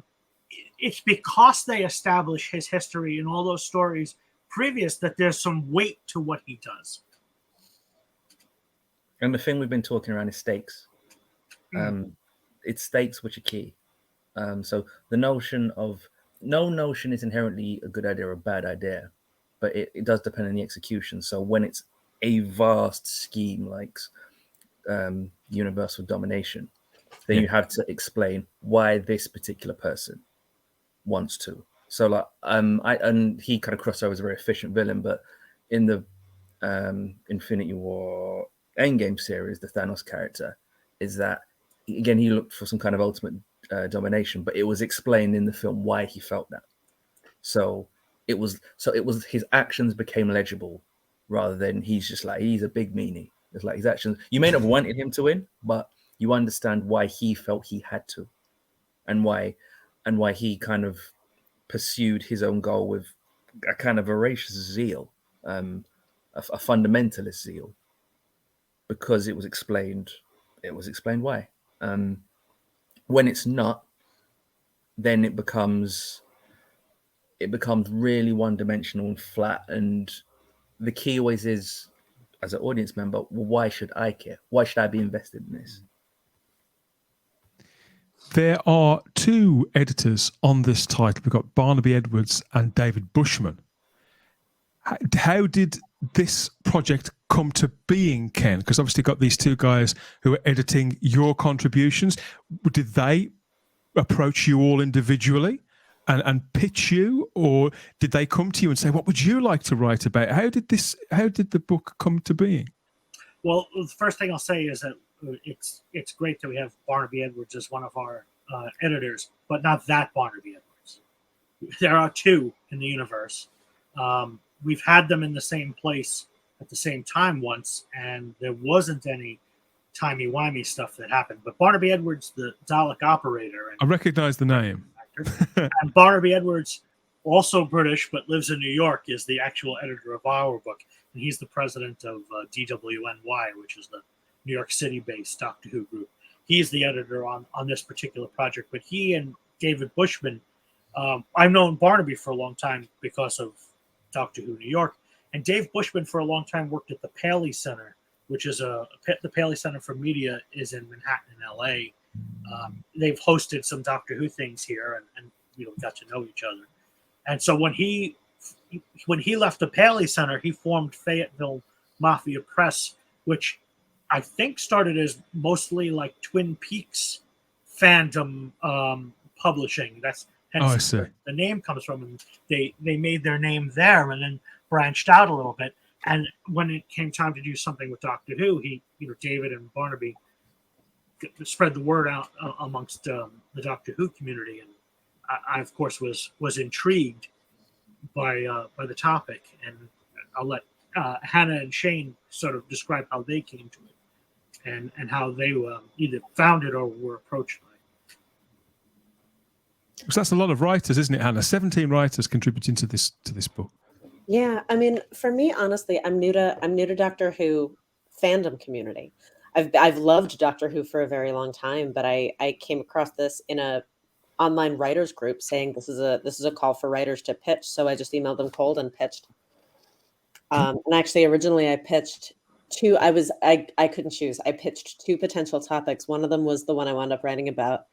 it's because they establish his history in all those stories previous that there's some weight to what he does. And the thing we've been talking around is stakes. It's stakes which are key. So the notion of no notion is inherently a good idea or a bad idea, but it does depend on the execution. So when it's a vast scheme like universal domination, then you have to explain why this particular person wants to. So like and he kind of crossed over as a very efficient villain, but in the Infinity War Endgame series, the Thanos character is that again he looked for some kind of ultimate domination, but it was explained in the film why he felt that. So it was his actions became legible rather than he's a big meanie. It's like his actions. You may not have wanted him to win, but you understand why he felt he had to, and why he kind of pursued his own goal with a kind of voracious zeal, a fundamentalist zeal, because it was explained why. When it's not, then it becomes really one-dimensional and flat. And the key always is, as an audience member, well, why should I care? Why should I be invested in this? There are two editors on this title. We've got Barnaby Edwards and David Bushman. How did this project come to being, Ken? Because obviously you've got these two guys who are editing your contributions. Did they approach you all individually and pitch you, or did they come to you and say, what would you like to write about? How did the book come to being? Well, the first thing I'll say is that it's great that we have Barnaby Edwards as one of our editors, but not that Barnaby Edwards. There are two in the universe. We've had them in the same place at the same time once, and there wasn't any timey-wimey stuff that happened. But Barnaby Edwards, the Dalek operator. I recognize the name. And Barnaby Edwards, also British, but lives in New York, is the actual editor of our book. And he's the president of DWNY, which is the New York City-based Doctor Who group. He's the editor on this particular project. But he and David Bushman, I've known Barnaby for a long time because of Doctor Who New York. And Dave Bushman for a long time worked at the Paley Center, which is the Paley Center for Media is in Manhattan, LA. They've hosted some Doctor Who things here, and got to know each other. And so when he left the Paley Center, he formed Fayetteville Mafia Press, which I think started as mostly like Twin Peaks fandom publishing. That's hence where the name comes from. And they made their name there and then branched out a little bit. And when it came time to do something with Doctor Who, David and Barnaby spread the word out amongst the Doctor Who community. And I of course, was intrigued by the topic. And I'll let Hannah and Shane sort of describe how they came to it and how they either found it or were approached by Because that's a lot of writers, isn't it, Hannah? 17 writers contributing to this book. Yeah, I mean, for me, honestly, I'm new to Doctor Who fandom community. I've loved Doctor Who for a very long time, but I came across this in a online writers group saying this is a call for writers to pitch. So I just emailed them cold and pitched. And actually, originally I pitched two. I couldn't choose. I pitched two potential topics. One of them was the one I wound up writing about,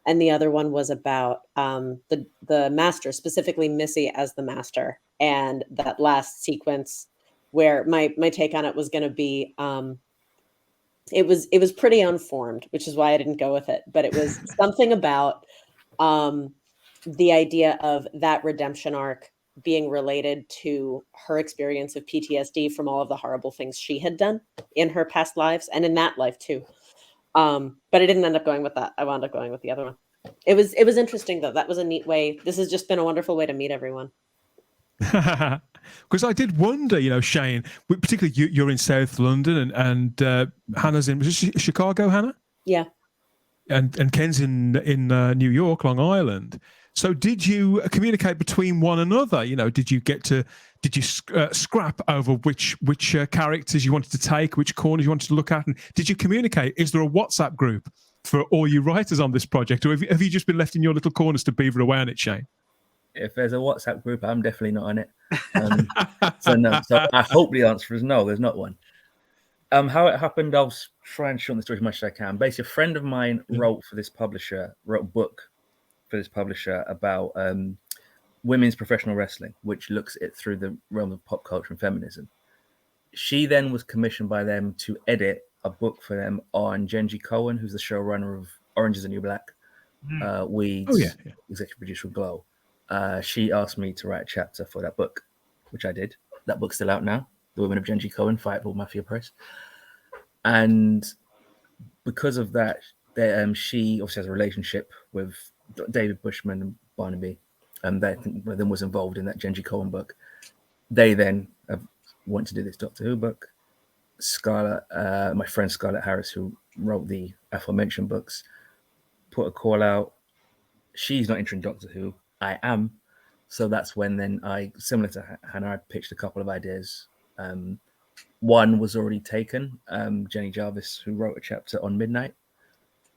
and the other one was about the master, specifically Missy as the master, and that last sequence where my take on it was going to be it was pretty unformed, which is why I didn't go with it, but it was something about the idea of that redemption arc being related to her experience of PTSD from all of the horrible things she had done in her past lives and in that life too. But I didn't end up going with that. I wound up going with the other one. It was interesting though. That was a neat way. This has just been a wonderful way to meet everyone. Because I did wonder, Shane, particularly you're in South London and Hannah's in Chicago, Hannah? Yeah. And Ken's in New York, Long Island. So did you communicate between one another? Did you scrap over which characters you wanted to take, which corners you wanted to look at? And did you communicate? Is there a WhatsApp group for all you writers on this project? Or have you just been left in your little corners to beaver away on it, Shane? If there's a WhatsApp group, I'm definitely not on it. So no. So I hope the answer is no, there's not one. How it happened, I'll try and shorten the story as much as I can. Basically, a friend of mine wrote a book for this publisher about women's professional wrestling, which looks at it through the realm of pop culture and feminism. She then was commissioned by them to edit a book for them on Genji Cohen, who's the showrunner of Orange is the New Black, Weeds, executive producer of Glow. She asked me to write a chapter for that book, which I did. That book's still out now. The Women of Genji Cohen, Fayetteville Mafia Press. And because of that, she obviously has a relationship with David Bushman and Barnaby, and one of them was involved in that Genji Cohen book. They then want to do this Doctor Who book. Scarlett, my friend Scarlett Harris, who wrote the aforementioned books, put a call out. She's not interested in Doctor Who. I am. So that's when then similar to Hannah, I pitched a couple of ideas. One was already taken, Jenny Jarvis, who wrote a chapter on Midnight.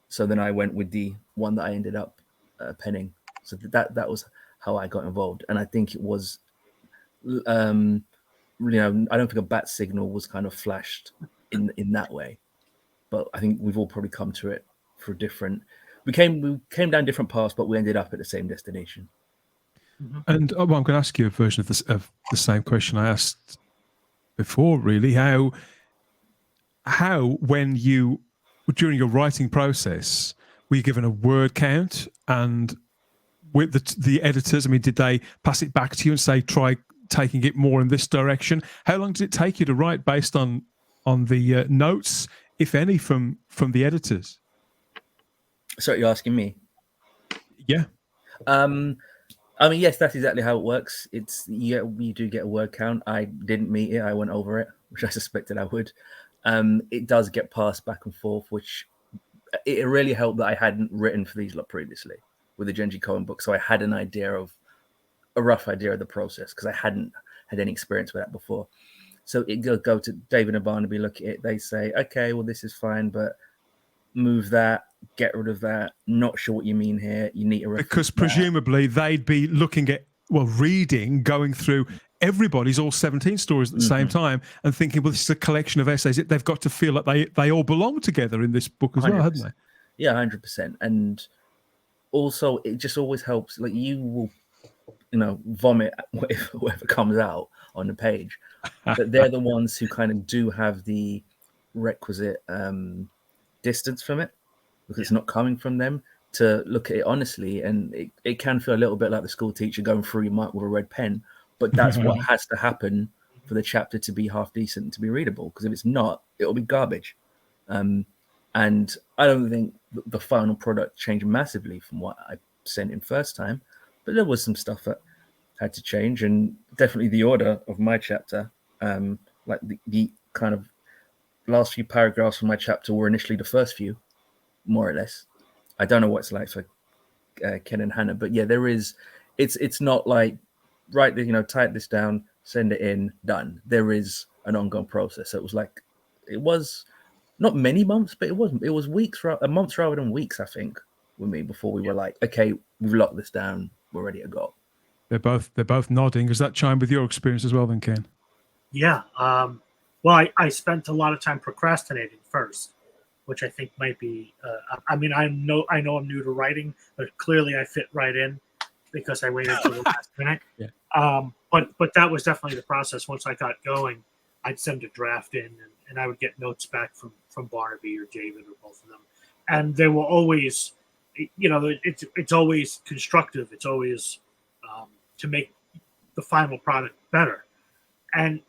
So then I went with the one that I ended up penning. So that was how I got involved. And I think it was, I don't think a bat signal was kind of flashed in that way. But I think we've all probably come to it for different. We came down different paths, but we ended up at the same destination. And I'm going to ask you a version of the same question I asked before. Really, how when you during your writing process were you given a word count, and with the editors? I mean, did they pass it back to you and say try taking it more in this direction? How long did it take you to write based on the notes, if any, from the editors? So you're asking me? Yeah. I mean, yes, that's exactly how it works. You do get a word count. I didn't meet it. I went over it, which I suspected I would. It does get passed back and forth, which it really helped that I hadn't written for these lot previously with the Genji Cohen book. So I had a rough idea of the process because I hadn't had any experience with that before. So it go to David and Barnaby, look at it. They say, okay, well, this is fine, but move that, get rid of that. Not sure what you mean here. You need to because presumably they'd be looking at going through everybody's all 17 stories at the same time and thinking, well, this is a collection of essays. They've got to feel like they all belong together in this book as 100%. Well, haven't they? Yeah, 100%. And also, it just always helps. Like you will, vomit whatever comes out on the page, but they're the ones who kind of do have the requisite distance from it because it's not coming from them to look at it honestly. And it can feel a little bit like the school teacher going through your mark with a red pen, but that's what has to happen for the chapter to be half decent and to be readable, because if it's not, it'll be garbage. And I don't think the final product changed massively from what I sent in first time, but there was some stuff that had to change, and definitely the order of my chapter, like the kind of last few paragraphs of my chapter were initially the first few, more or less. I don't know what it's like for Ken and Hannah. But yeah, there is. It's not like right, type this down, send it in, done. There is an ongoing process. So it was not many months, but it was weeks, months rather than weeks, I think, with me before we were like, okay, we've locked this down, we're ready to go. They're both nodding. Does that chime with your experience as well, then, Ken? Yeah. Well, I spent a lot of time procrastinating first, which I think might be. I mean, I know I'm new to writing, but clearly I fit right in because I waited till the last minute. Yeah. But that was definitely the process. Once I got going, I'd send a draft in, and I would get notes back from Barnaby or David or both of them, and they will always, it's always constructive. It's always to make the final product better. And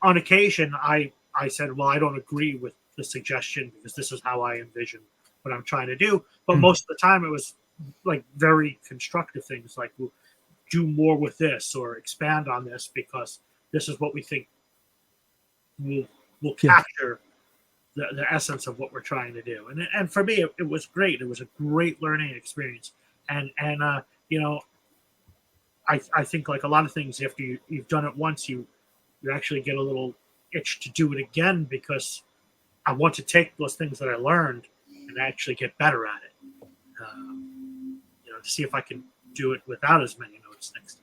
on occasion, I said, well, I don't agree with the suggestion because this is how I envision what I'm trying to do. But most of the time, it was like very constructive things like, we'll do more with this or expand on this because this is what we think will capture the essence of what we're trying to do. And for me, it was great. It was a great learning experience. And I think like a lot of things, after you've done it once, you actually get a little itch to do it again because I want to take those things that I learned and actually get better at it. To see if I can do it without as many notes next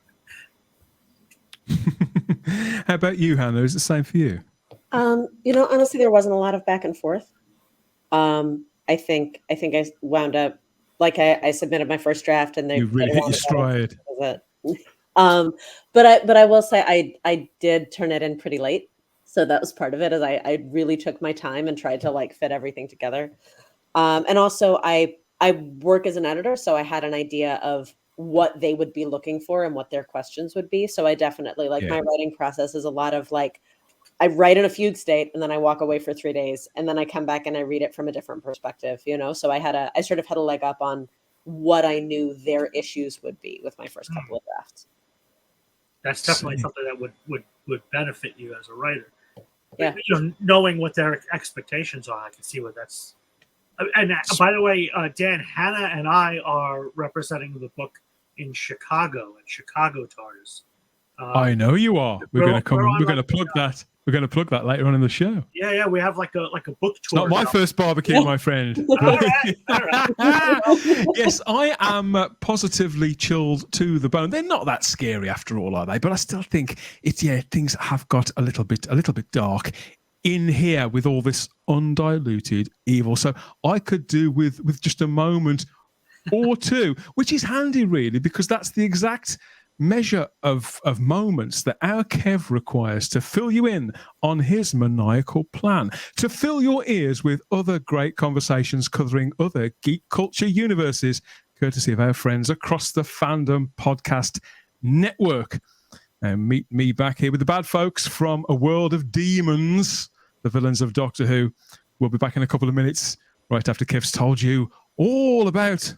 time. How about you, Hannah? Is it the same for you? Honestly, there wasn't a lot of back and forth. I think I wound up like I submitted my first draft and they you really hit your stride. But I will say I did turn it in pretty late, so that was part of it. Is I really took my time and tried to like fit everything together, and also I work as an editor, so I had an idea of what they would be looking for and what their questions would be. So I definitely my writing process is a lot of like I write in a fugue state and then I walk away for 3 days and then I come back and I read it from a different perspective, So I sort of had a leg up on what I knew their issues would be with my first couple of drafts. That's definitely something that would benefit you as a writer. Yeah. Knowing what their expectations are, I can see what that's. And by the way, Dan, Hannah and I are representing the book in Chicago at Chicago TARDIS. I know you are. We're going to come. We're going to plug that. We're going to plug that later on in the show. Yeah. We have like a book tour. It's not my first barbecue, my friend. All right. Yes, I am positively chilled to the bone. They're not that scary after all, are they? But I still think things have got a little bit dark in here with all this undiluted evil. So I could do with just a moment or two, which is handy really, because that's the exact measure of moments that our Kev requires to fill you in on his maniacal plan, to fill your ears with other great conversations covering other geek culture universes, courtesy of our friends across the Fandom Podcast Network. And meet me back here with the bad folks from A World of Demons, the villains of Doctor Who. We'll be back in a couple of minutes, right after Kev's told you all about.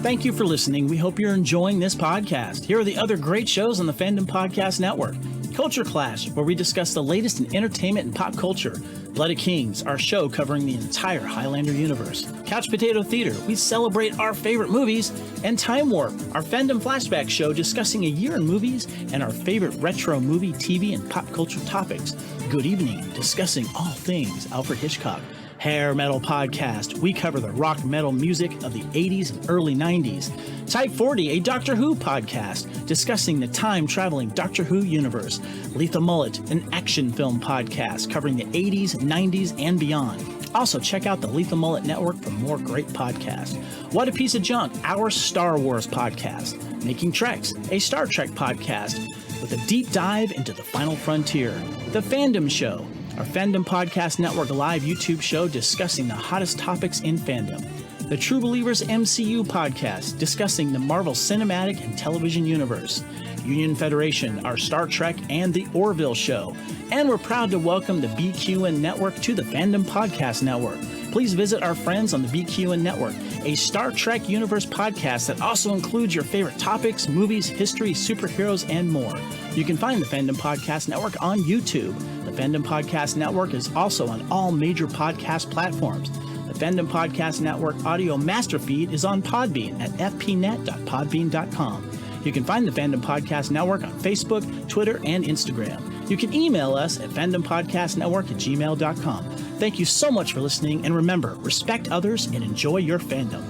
Thank you for listening. We hope you're enjoying this podcast. Here are the other great shows on the Fandom Podcast Network. Culture Clash, where we discuss the latest in entertainment and pop culture. Blood of Kings, our show covering the entire Highlander universe. Couch Potato Theater, we celebrate our favorite movies. And Time Warp, our fandom flashback show discussing a year in movies and our favorite retro movie, TV, and pop culture topics. Good Evening, discussing all things Alfred Hitchcock. Hair Metal Podcast, we cover the rock metal music of the 80s and early 90s. Type 40, a Doctor Who podcast, discussing the time-traveling Doctor Who universe. Lethal Mullet, an action film podcast covering the 80s, 90s, and beyond. Also, check out the Lethal Mullet Network for more great podcasts. What a Piece of Junk, our Star Wars podcast. Making Treks, a Star Trek podcast, with a deep dive into the final frontier. The Fandom Show, our Fandom Podcast Network live YouTube show discussing the hottest topics in fandom. The True Believers MCU podcast discussing the Marvel Cinematic and Television Universe. Union Federation, our Star Trek and the Orville show. And we're proud to welcome the BQN Network to the Fandom Podcast Network. Please visit our friends on the BQN Network a Star Trek universe podcast that also includes your favorite topics, movies, history, superheroes, and more. You can find the Fandom Podcast Network on YouTube. The Fandom Podcast Network is also on all major podcast platforms. The Fandom Podcast Network audio master feed is on Podbean at fpnet.podbean.com. You can find the Fandom Podcast Network on Facebook, Twitter, and Instagram. You can email us at fandompodcastnetwork@gmail.com. Thank you so much for listening, and remember, respect others and enjoy your fandom.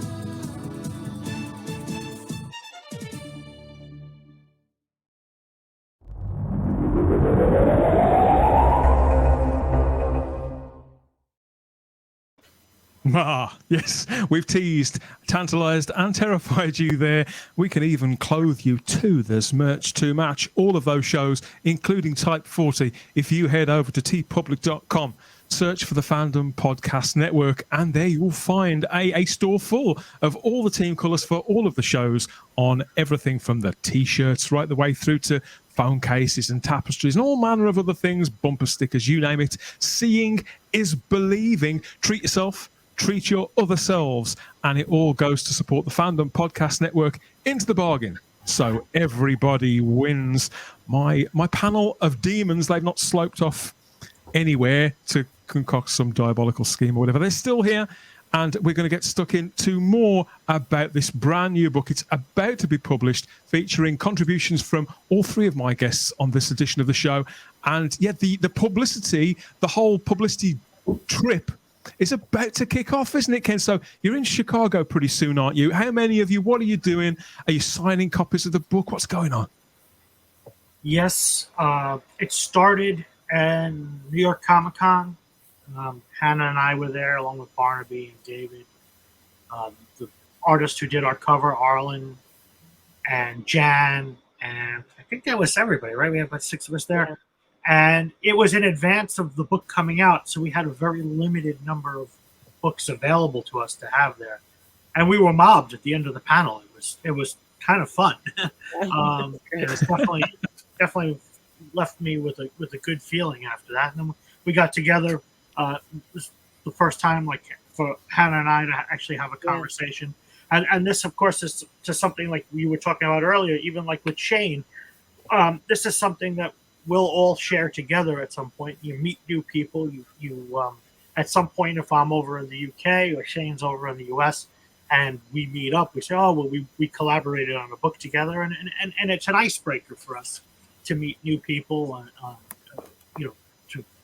Ah, yes, we've teased, tantalized, and terrified you there. We can even clothe you too. There's merch to match all of those shows, including Type 40. If you head over to tpublic.com, search for the Fandom Podcast Network, and there you'll find a store full of all the team colours for all of the shows, on everything from the T-shirts right the way through to phone cases and tapestries and all manner of other things, bumper stickers, you name it. Seeing is believing. Treat yourself. Treat your other selves, and it all goes to support the Fandom Podcast Network into the bargain. So everybody wins. My panel of demons, they've not sloped off anywhere to concoct some diabolical scheme or whatever. They're still here, and we're going to get stuck into more about this brand new book. It's about to be published, featuring contributions from all three of my guests on this edition of the show. And yet the publicity, the whole publicity trip, it's about to kick off, isn't it, Ken? So you're in Chicago pretty soon, aren't you? How many of you? What are you doing? Are you signing copies of the book? What's going on? Yes, it started in New York Comic Con. Hannah and I were there, along with Barnaby and David. The artist who did our cover, Arlen, and Jan, and I think that was everybody, right? We had about 6 of us there. Yeah. And it was in advance of the book coming out, so we had a very limited number of books available to us to have there. And we were mobbed at the end of the panel. It was kind of fun. It was definitely left me with a good feeling after that. And then we got together. It was the first time, like, for Hannah and I to actually have a conversation. Yeah. And this, of course, is to something like we were talking about earlier, even like with Shane. This is something that we'll all share together at some point. You meet new people. You at some point, if I'm over in the UK or Shane's over in the US, and we meet up, we say, oh, well, we collaborated on a book together, and it's an icebreaker for us to meet new people,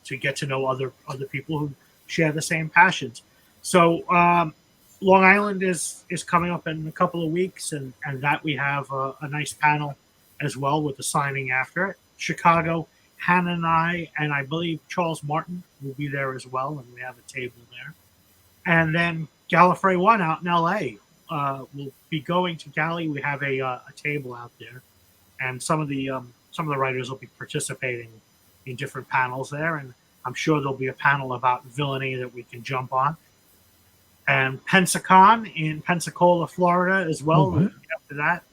to get to know other people who share the same passions. So Long Island is coming up in a couple of weeks, and that we have a nice panel as well with the signing after it. Chicago, Hannah and I believe Charles Martin will be there as well, and we have a table there. And then Gallifrey 1 out in LA. We'll be going to Galley. We have a table out there, and some of the writers will be participating in different panels there, and I'm sure there'll be a panel about villainy that we can jump on. And Pensacon in Pensacola, Florida, as well. Mm-hmm. After that,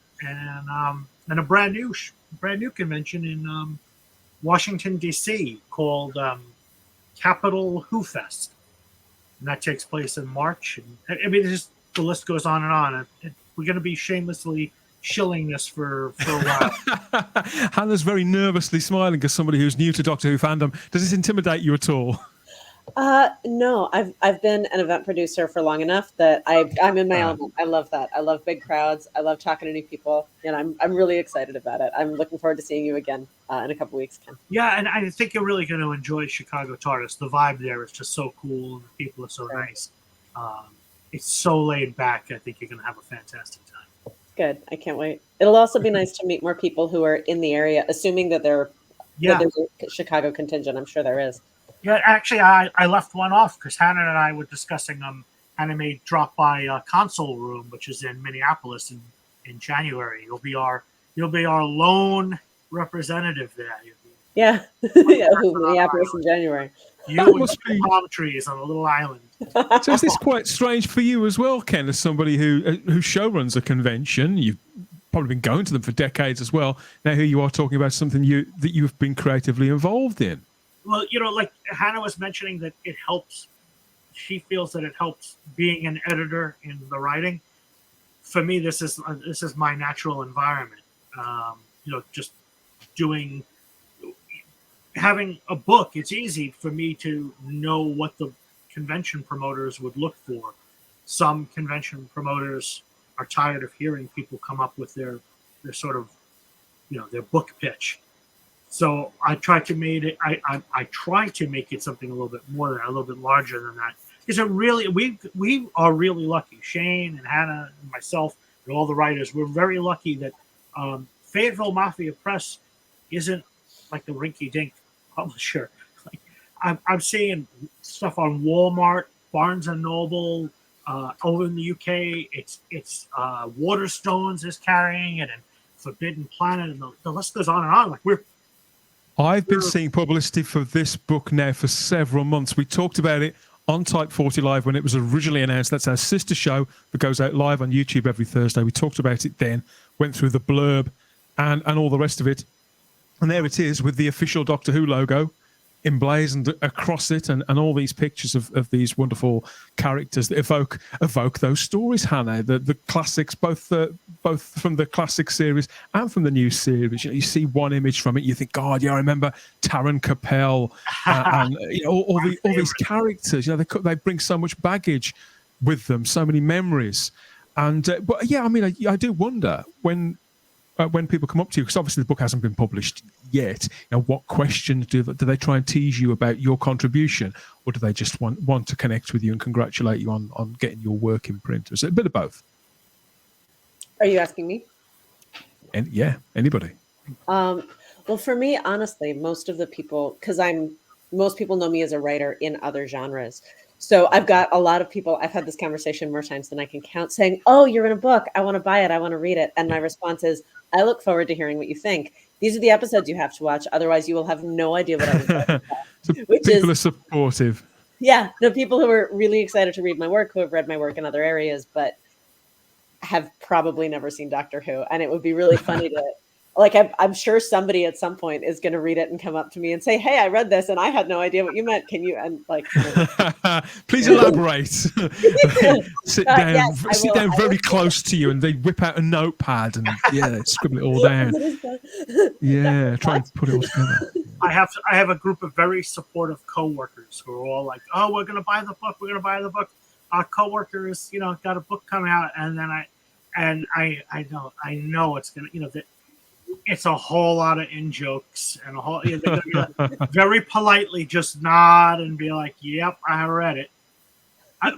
and a brand new convention in Washington D.C. called Capital Who Fest, and that takes place in March. And I mean, the list goes on and on. We're going to be shamelessly shilling this for a while. Hannah's very nervously smiling as somebody who's new to Doctor Who fandom. Does this intimidate you at all? No, I've been an event producer for long enough that I'm in my element. I love that. I love big crowds. I love talking to new people, and I'm really excited about it. I'm looking forward to seeing you again in a couple weeks, Ken. Yeah, and I think you're really going to enjoy Chicago TARDIS. The vibe there is just so cool, and the people are so nice. It's so laid back. I think you're going to have a fantastic time. Good. I can't wait. It'll also be nice to meet more people who are in the area, assuming that there's a Chicago contingent. I'm sure there is. Yeah, actually, I left one off because Hannah and I were discussing Hannah may drop by Console Room, which is in Minneapolis in January. You'll be our lone representative there. Yeah, Minneapolis in January. You and palm trees on a little island. So is this quite strange for you as well, Ken, as somebody who show runs a convention? You've probably been going to them for decades as well. Now here you are talking about something that you've been creatively involved in. Well, like Hannah was mentioning, that it helps she feels that it helps being an editor in the writing. For me, this is my natural environment. Just having a book. It's easy for me to know what the convention promoters would look for. Some convention promoters are tired of hearing people come up with their sort of, their book pitch. So I try to make it. I try to make it something a little bit more than a little bit larger than that. Because we are really lucky. Shane and Hannah and myself and all the writers. We're very lucky that Fayetteville Mafia Press isn't like the rinky-dink publisher. Like I'm seeing stuff on Walmart, Barnes and Noble. Over in the UK, it's Waterstones is carrying it, and Forbidden Planet, and the list goes on and on. Like I've been seeing publicity for this book now for several months. We talked about it on Type 40 Live when it was originally announced. That's our sister show that goes out live on YouTube every Thursday. We talked about it then, went through the blurb and all the rest of it. And there it is with the official Doctor Who logo emblazoned across it, and all these pictures of these wonderful characters that evoke those stories, Hannah, the classics, both from the classic series and from the new series. You see one image from it, you think, God, yeah, I remember Taron Capel and all these characters. They bring so much baggage with them, so many memories. And but yeah, I mean, I do wonder when people come up to you, because obviously the book hasn't been published yet, what questions do they try and tease you about your contribution, or do they just want to connect with you and congratulate you on getting your work in print? Is it a bit of both? Are you asking me? And yeah, anybody. Well, for me, honestly, most people know me as a writer in other genres. So I've got a lot of people, I've had this conversation more times than I can count, saying, "Oh, you're in a book. I want to buy it. I want to read it." And my response is, "I look forward to hearing what you think. These are the episodes you have to watch. Otherwise, you will have no idea what I was talking about." So people are supportive. Yeah, the people who are really excited to read my work, who have read my work in other areas, but have probably never seen Doctor Who. And it would be really funny to... Like, I'm sure somebody at some point is going to read it and come up to me and say, "Hey, I read this and I had no idea what you meant. Can you..." And like, please elaborate. Sit down very close to you, and they whip out a notepad and they scribble it all down. Try and put it all together. I have a group of very supportive coworkers who are all like, "Oh, we're going to buy the book. We're going to buy the book." Our coworkers, got a book coming out, and then I know it's going to, it's a whole lot of in jokes and a whole. They're gonna very politely just nod and be like, "Yep, I read it,"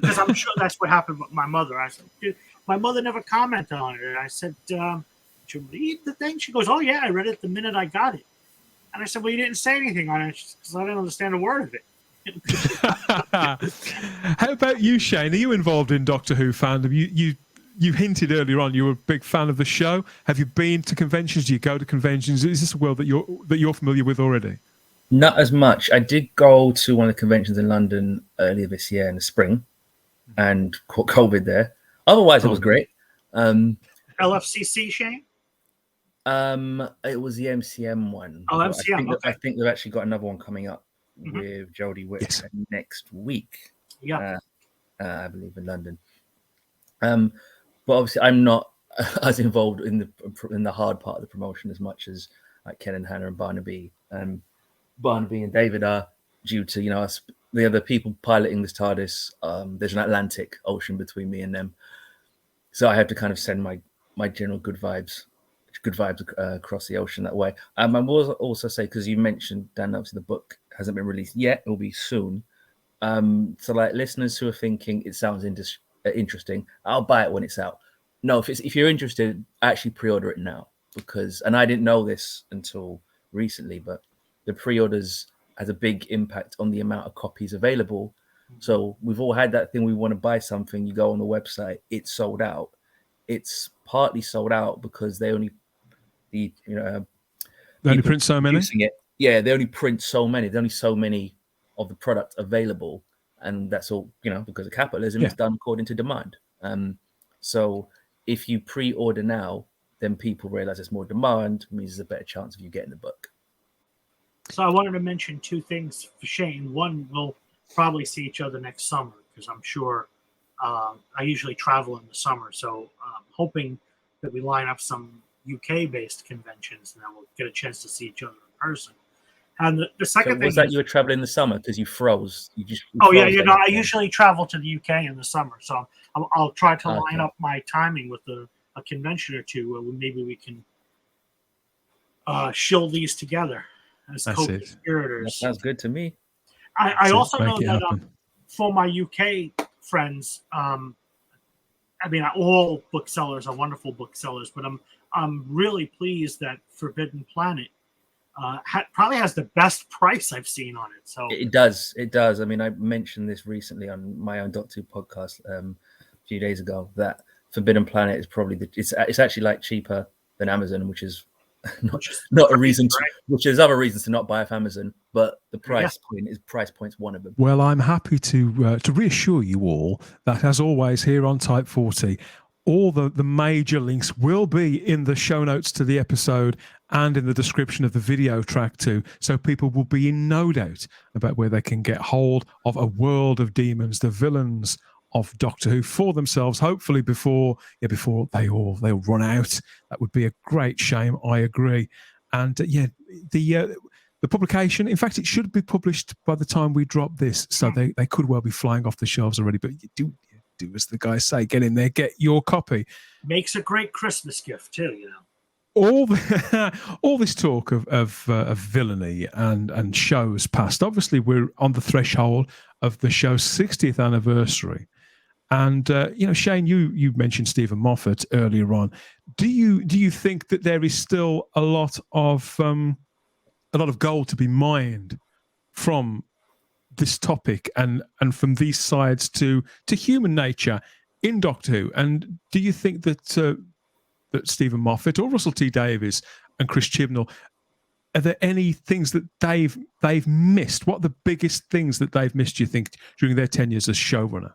because I'm sure that's what happened with my mother. I said, "Dude, my mother never commented on it," and I said, "Did you read the thing?" She goes, "Oh yeah, I read it the minute I got it." And I said, "Well, you didn't say anything on it because I didn't understand a word of it." How about you, Shane? Are you involved in Doctor Who fandom? You hinted earlier on you were a big fan of the show. Have you been to conventions? Do you go to conventions? Is this a world that you're familiar with already? Not as much. I did go to one of the conventions in London earlier this year in the spring, and caught COVID there. Otherwise, it was great. LFCC, Shane? It was the MCM one. Oh, MCM. I think they've actually got another one coming up with Jodie Whittaker next week. Yeah, I believe in London. But obviously, I'm not as involved in the hard part of the promotion as much as like Ken and Hannah and Barnaby. Barnaby and David are, due to us, the other people piloting this TARDIS. There's an Atlantic Ocean between me and them, so I have to kind of send my general good vibes across the ocean that way. I will also say, because you mentioned, Dan, obviously the book hasn't been released yet; it will be soon. So like listeners who are thinking it sounds interesting, I'll buy it when it's out. No, if you're interested, actually pre-order it now, because, and I didn't know this until recently, but the pre-orders has a big impact on the amount of copies available. So we've all had that thing, we want to buy something, you go on the website, it's sold out. It's partly sold out because they only print so many. They only print so many. There's only so many of the product available. And that's all, because of capitalism, it's done according to demand. So if you pre-order now, then people realize there's more demand, means there's a better chance of you getting the book. So I wanted to mention two things for Shane. One, we'll probably see each other next summer because I'm sure I usually travel in the summer. So hoping that we line up some UK-based conventions and then we'll get a chance to see each other in person. And the second thing was that you were traveling in the summer because you froze? You yeah. I usually travel to the UK in the summer, so I'll try to line up my timing with a convention or two. Maybe we can shield these together as co-conspirators. That sounds good to me. I also know that for my UK friends, all booksellers are wonderful booksellers, but I'm really pleased that Forbidden Planet probably has the best price I've seen on it. So it does. I mean, I mentioned this recently on my own Doctor Who podcast a few days ago that Forbidden Planet is probably it's actually like cheaper than Amazon, which is not a reason to, which is other reasons to not buy off Amazon, but the price point's one of them. Well, I'm happy to reassure you all that, as always, here on Type 40, all the major links will be in the show notes to the episode and in the description of the video track too, so people will be in no doubt about where they can get hold of a world of demons, the villains of Doctor Who, for themselves, hopefully before they all run out. That would be a great shame, I agree. And the publication, in fact, it should be published by the time we drop this, so they could well be flying off the shelves already, but you do as the guys say, get in there, get your copy. Makes a great Christmas gift too, you know. All this talk of villainy and shows past. Obviously, we're on the threshold of the show's 60th anniversary, and Shane, you mentioned Stephen Moffat earlier on. Do you think that there is still a lot of gold to be mined from this topic and from these sides to human nature in Doctor Who? And do you think that that Stephen Moffat or Russell T Davies and Chris Chibnall, are there any things that they've missed? What are the biggest things that they've missed, do you think, during their tenures as showrunner?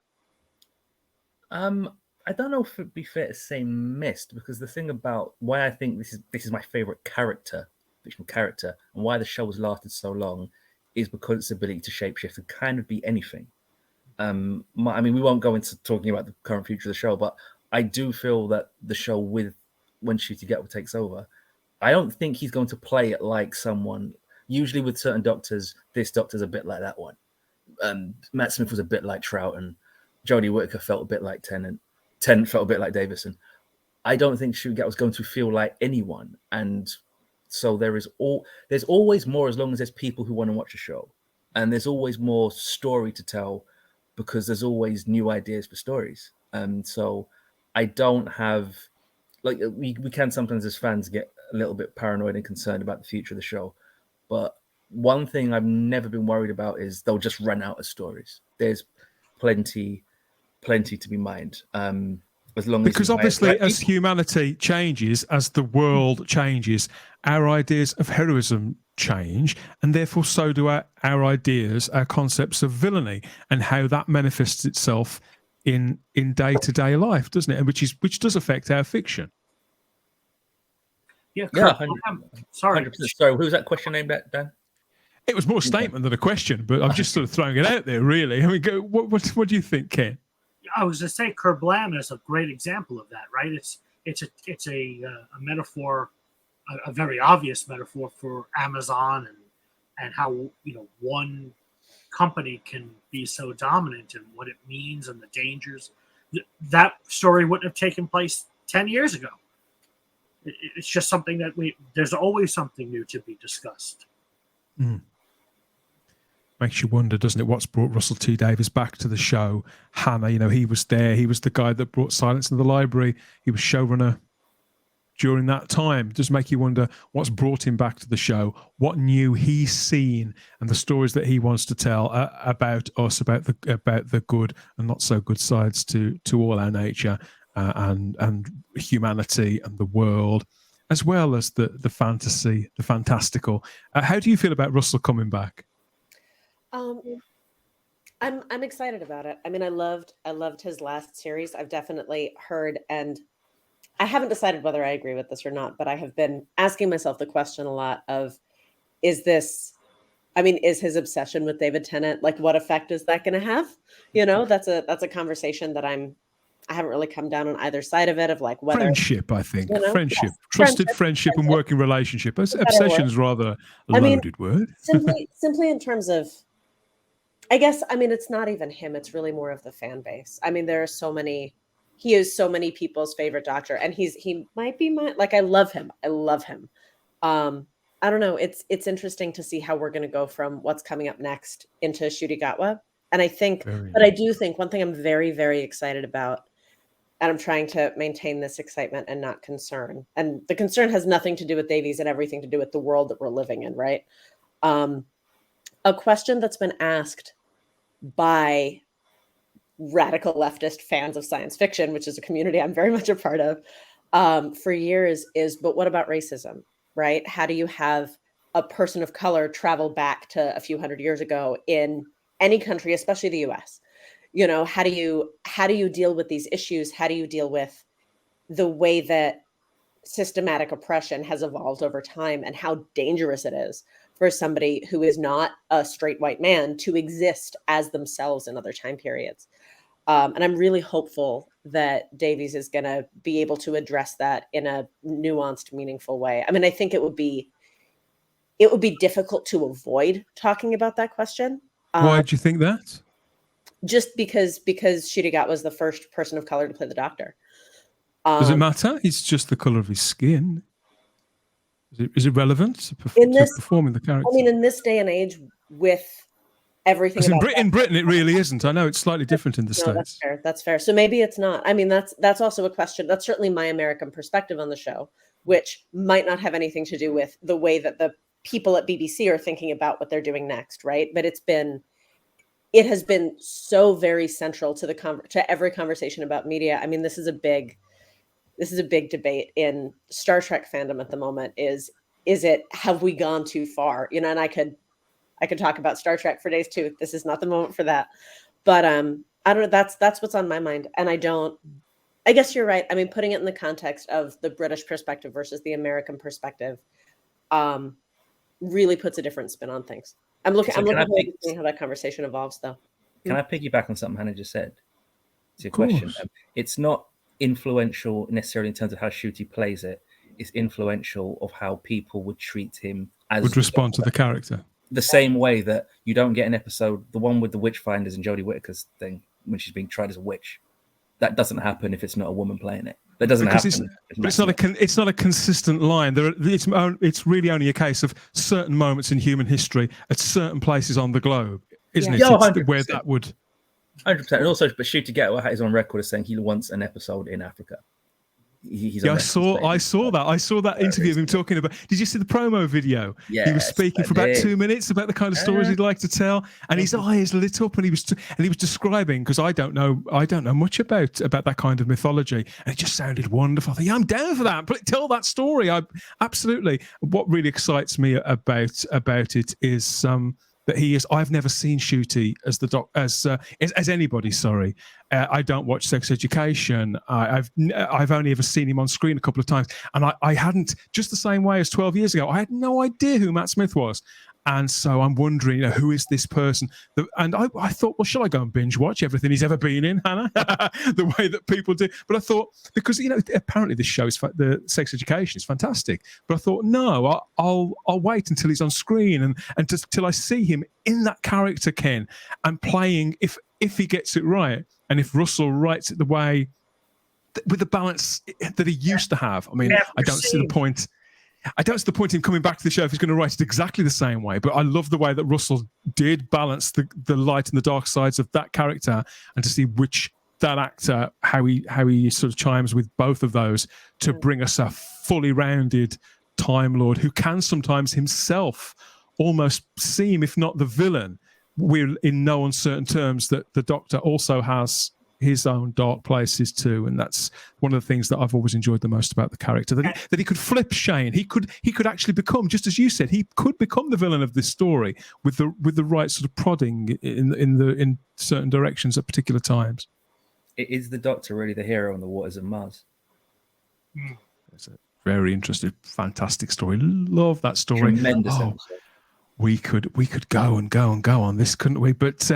I don't know if it'd be fair to say missed, because the thing about why I think this is my favorite fictional character, and why the show has lasted so long, is because its ability to shapeshift and kind of be anything. I mean, we won't go into talking about the current future of the show, but I do feel that the show, when Ncuti Gatwa takes over, I don't think he's going to play it like someone. Usually with certain doctors, this doctor's a bit like that one. Matt Smith was a bit like Troughton. Jodie Whittaker felt a bit like Tennant. Tennant felt a bit like Davison. I don't think Ncuti Gatwa was going to feel like anyone. And so there's always more, as long as there's people who want to watch a show. And there's always more story to tell, because there's always new ideas for stories. So I don't have, like, we can sometimes as fans get a little bit paranoid and concerned about the future of the show. But one thing I've never been worried about is they'll just run out of stories. There's plenty to be mined. As long because as obviously as humanity changes, as the world changes, our ideas of heroism change, and therefore so do our ideas, our concepts of villainy, and how that manifests itself in day-to-day life, doesn't it? And which does affect our fiction. Yeah. Sorry. Sorry, who was that question aimed at, Dan? It was more a statement than a question, but I'm just sort of throwing it out there, really. I mean, what do you think, Ken? I was going to say Kerblam is a great example of that, right? It's a metaphor, a very obvious metaphor for Amazon and how, you know, one company can be so dominant and what it means and the dangers. That story wouldn't have taken place 10 years ago. It's just something that there's always something new to be discussed. Mm. Makes you wonder, doesn't it, what's brought Russell T Davies back to the show? Hannah, you know, he was there. He was the guy that brought Silence in the Library. He was showrunner during that time. It does make you wonder what's brought him back to the show, what new he's seen, and the stories that he wants to tell about us, about the good and not so good sides to all our nature and humanity and the world, as well as the fantasy, the fantastical. How do you feel about Russell coming back? I'm excited about it. I mean, I loved his last series. I've definitely heard, and I haven't decided whether I agree with this or not, but I have been asking myself the question a lot of, is this I mean, is his obsession with David Tennant, like, what effect is that going to have? You know, that's a conversation that I haven't really come down on either side of it, of like whether friendship, I think. you know, Friendship. yes, Trusted friendship and working relationship. Obsession is rather a loaded word. simply in terms of, I guess, I mean, it's not even him, it's really more of the fan base. I mean, there are so many, he is so many people's favorite Doctor, and he might be my, like, I love him. I don't know. It's interesting to see how we're going to go from what's coming up next into Ncuti Gatwa. And I think, but I do think one thing I'm very, very excited about, and I'm trying to maintain this excitement and not concern. And the concern has nothing to do with Davies and everything to do with the world that we're living in, right? A question that's been asked by radical leftist fans of science fiction, which is a community I'm very much a part of, for years is, but what about racism, right? How do you have a person of color travel back to a few hundred years ago in any country, especially the US? You know, how do you deal with these issues? How do you deal with the way that systematic oppression has evolved over time, and how dangerous it is for somebody who is not a straight white man to exist as themselves in other time periods? And I'm really hopeful that Davies is going to be able to address that in a nuanced, meaningful way. I mean, I think it would be difficult to avoid talking about that question. Why do you think that? Just because Ncuti Gatwa was the first person of color to play the Doctor. Does it matter? It's just the color of his skin. Is it relevant to performing the character? I mean, in this day and age, with everything in Britain, it really isn't. I know it's slightly different in the States. That's fair. So maybe it's not. I mean, that's also a question. That's certainly my American perspective on the show, which might not have anything to do with the way that the people at BBC are thinking about what they're doing next, right? But it has been so very central to every conversation about media. I mean, this is a big debate in Star Trek fandom at the moment. Is it, have we gone too far? You know, and I could talk about Star Trek for days too. This is not the moment for that. But I don't know. That's what's on my mind. And I guess you're right. I mean, putting it in the context of the British perspective versus the American perspective, really puts a different spin on things. I'm looking forward to seeing how that conversation evolves, though. Can I piggyback on something Hannah just said? It's your question. It's not influential necessarily in terms of how Ncuti plays it. It's influential of how people would treat him as would respond to the character. The same way that you don't get an episode, the one with the Witchfinders and Jodie Whittaker's thing when she's being tried as a witch. That doesn't happen if it's not a woman playing it. That doesn't happen. It's not a consistent line. It's really only a case of certain moments in human history at certain places on the globe, isn't it? Yeah, where that would 100%. And also, but Ncuti Gatwa is on record as saying he wants an episode in Africa. I saw that interview of him talking about. Did you see the promo video? Yeah, he was speaking for about 2 minutes about the kind of stories he'd like to tell, and his eyes lit up, and he was describing, because I don't know much about that kind of mythology, and it just sounded wonderful. I thought, yeah, I'm down for that. Tell that story. Absolutely. What really excites me about it is that he is. I've never seen Ncuti as anybody. Sorry, I don't watch Sex Education. I've only ever seen him on screen a couple of times, and I hadn't, just the same way as 12 years ago. I had no idea who Matt Smith was. And so I'm wondering, who is this person? And I thought, well, shall I go and binge watch everything he's ever been in, Hannah? The way that people do. But I thought, because, apparently this show the Sex Education is fantastic. But I thought, no, I'll wait until he's on screen and just till I see him in that character, Ken, and playing, if he gets it right, and if Russell writes it the way, with the balance that he used to have. I mean, I don't see the point in him coming back to the show if he's going to write it exactly the same way. But I love the way that Russell did balance the light and the dark sides of that character, and to see that actor, how he sort of chimes with both of those to bring us a fully rounded Time Lord who can sometimes himself almost seem, if not the villain. We're in no uncertain terms that the Doctor also has his own dark places too, and that's one of the things that I've always enjoyed the most about the character, that he could flip Shane. He could actually become, just as you said, he could become the villain of this story with the right sort of prodding in certain directions at particular times. Is the Doctor really the hero on the waters of Mars? It's a very interesting, fantastic story. Love that story. Tremendous episode. we could go and go and go on this, couldn't we? But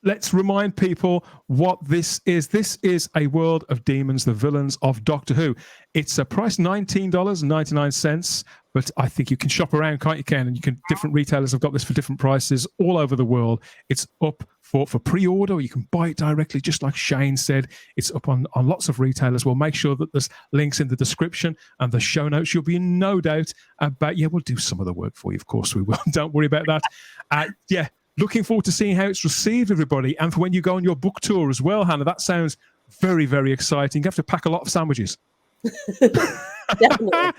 let's remind people what this is. This is a world of demons, the villains of Doctor Who. It's a price $19.99, but I think you can shop around, can't you, Ken? And you can, different retailers have got this for different prices all over the world. It's up for pre-order, or you can buy it directly, just like Shane said. It's up on lots of retailers. We'll make sure that there's links in the description and the show notes. You'll be in no doubt about, we'll do some of the work for you. Of course we will. Don't worry about that. Looking forward to seeing how it's received, everybody. And for when you go on your book tour as well, Hannah, that sounds very, very exciting. You have to pack a lot of sandwiches. Definitely.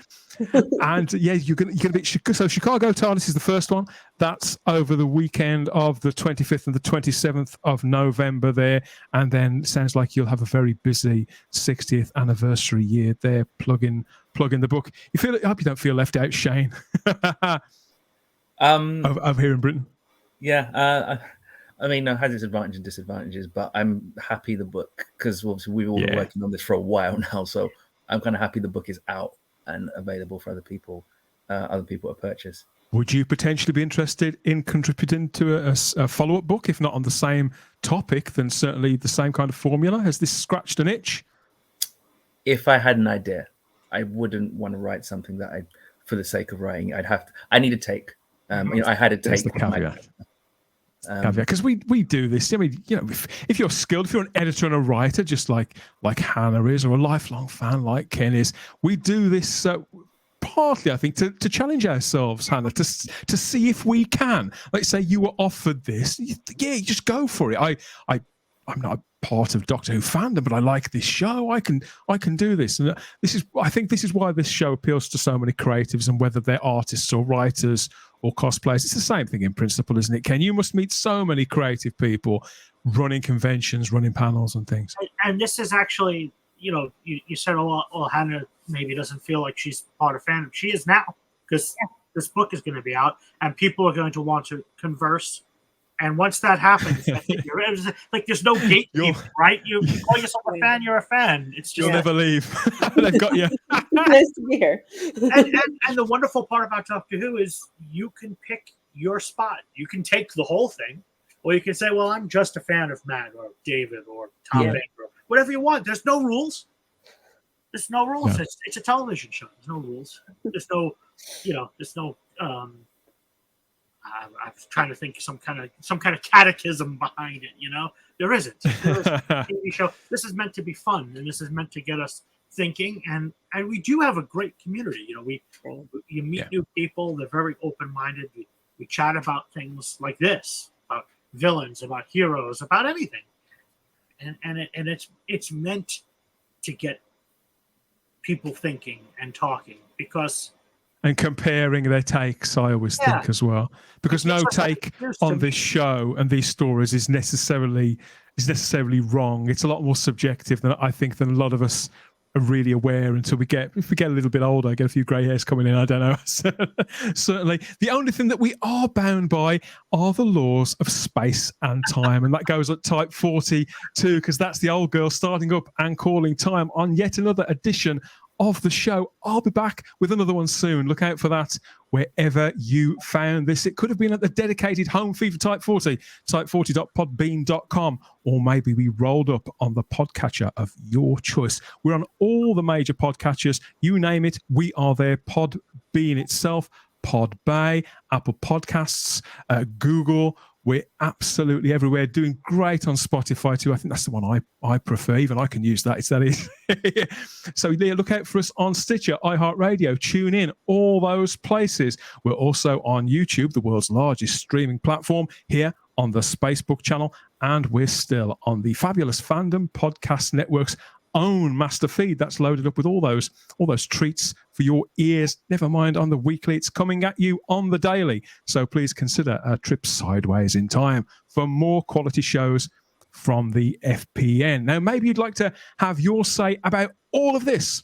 And you're gonna be so Chicago TARDIS is the first one. That's over the weekend of the 25th and the 27th of November there, and then sounds like you'll have a very busy 60th anniversary year there. Plug in the book. I hope you don't feel left out, Shane. Over here in Britain. Yeah, I mean, it has its advantages and disadvantages, but I'm happy the book, because obviously we've all been working on this for a while now, so I'm kind of happy the book is out and available for other people to purchase. Would you potentially be interested in contributing to a follow-up book, if not on the same topic, then certainly the same kind of formula? Has this scratched an itch? If I had an idea, I wouldn't want to write something that for the sake of writing, I need a take. I had a take. The caveat. Because we do this. I mean, if you're skilled, if you're an editor and a writer, just like Hannah is, or a lifelong fan like Ken is, we do this partly, I think, to challenge ourselves, Hannah, to see if we can. Like, say you were offered this, you just go for it. I'm not a part of Doctor Who fandom, but I like this show. I can do this, and I think this is why this show appeals to so many creatives, and whether they're artists or writers or cosplayers, it's the same thing in principle, isn't it, Ken? You must meet so many creative people running conventions, running panels and things. And this is actually, you said a lot. Well, Hannah maybe doesn't feel like she's part of fandom. She is now, because this book is going to be out, and people are going to want to converse. And once that happens, I think there's no gatekeeping, right? You call yourself a fan, you're a fan. It's just, you'll never leave. They've got you. Nice to be here. and the wonderful part about Doctor Who is you can pick your spot. You can take the whole thing, or you can say, well, I'm just a fan of Matt or David or Tom Baker, or whatever you want. There's no rules. There's no rules. No. It's a television show. There's no rules. There's no, I was trying to think of some kind of catechism behind it. There isn't. There isn't. A TV show. This is meant to be fun, and this is meant to get us thinking. And we do have a great community. You meet new people. They're very open-minded. We chat about things like this, about villains, about heroes, about anything. And it's meant to get people thinking and talking, because. And comparing their takes, I always think as well, because no take on this show and these stories is necessarily wrong. It's a lot more subjective than I think than a lot of us are really aware until if we get a little bit older, get a few grey hairs coming in. I don't know. Certainly, the only thing that we are bound by are the laws of space and time, and that goes at Type 40 too, because that's the old girl starting up and calling time on yet another edition of the show. I'll be back with another one soon. Look out for that wherever you found this. It could have been at the dedicated home feed for Type 40, type40.podbean.com, or maybe we rolled up on the podcatcher of your choice. We're on all the major podcatchers. You name it, we are there. Podbean itself, Podbay, Apple Podcasts, Google. We're absolutely everywhere, doing great on Spotify too. I think that's the one I prefer. Even I can use that. It's that easy. So look out for us on Stitcher, iHeartRadio, tune in, all those places. We're also on YouTube, the world's largest streaming platform, here on the Spacebook channel. And we're still on the fabulous Fandom Podcast Network's own master feed that's loaded up with all those treats for your ears. Never mind on the weekly, it's coming at you on the daily. So please consider a trip sideways in time for more quality shows from the FPN. Now, maybe you'd like to have your say about all of this.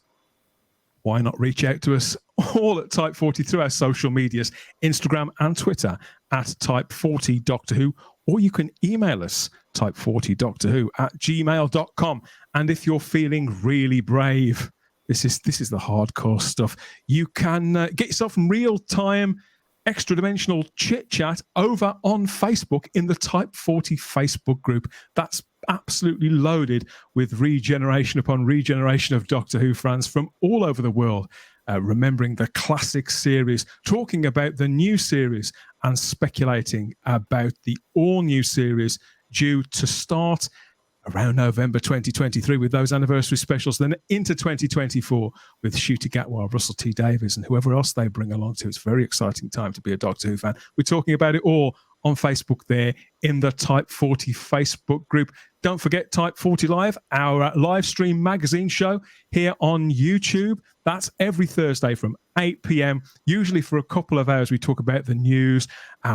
Why not reach out to us all at Type 40 through our social medias, Instagram and Twitter at Type40 Doctor Who, or you can email us, type40doctorwho@gmail.com. And if you're feeling really brave, this is the hardcore stuff. You can get yourself real-time extra dimensional chit chat over on Facebook in the Type 40 Facebook group. That's absolutely loaded with regeneration upon regeneration of Doctor Who fans from all over the world, remembering the classic series, talking about the new series, and speculating about the all-new series due to start around November 2023 with those anniversary specials, then into 2024 with Ncuti Gatwa, Russell T Davies, and whoever else they bring along to. It's a very exciting time to be a Doctor Who fan. We're talking about it all on Facebook there in the Type 40 Facebook group. Don't forget Type 40 Live, our live stream magazine show here on YouTube. That's every Thursday from 8 p.m. Usually for a couple of hours, we talk about the news.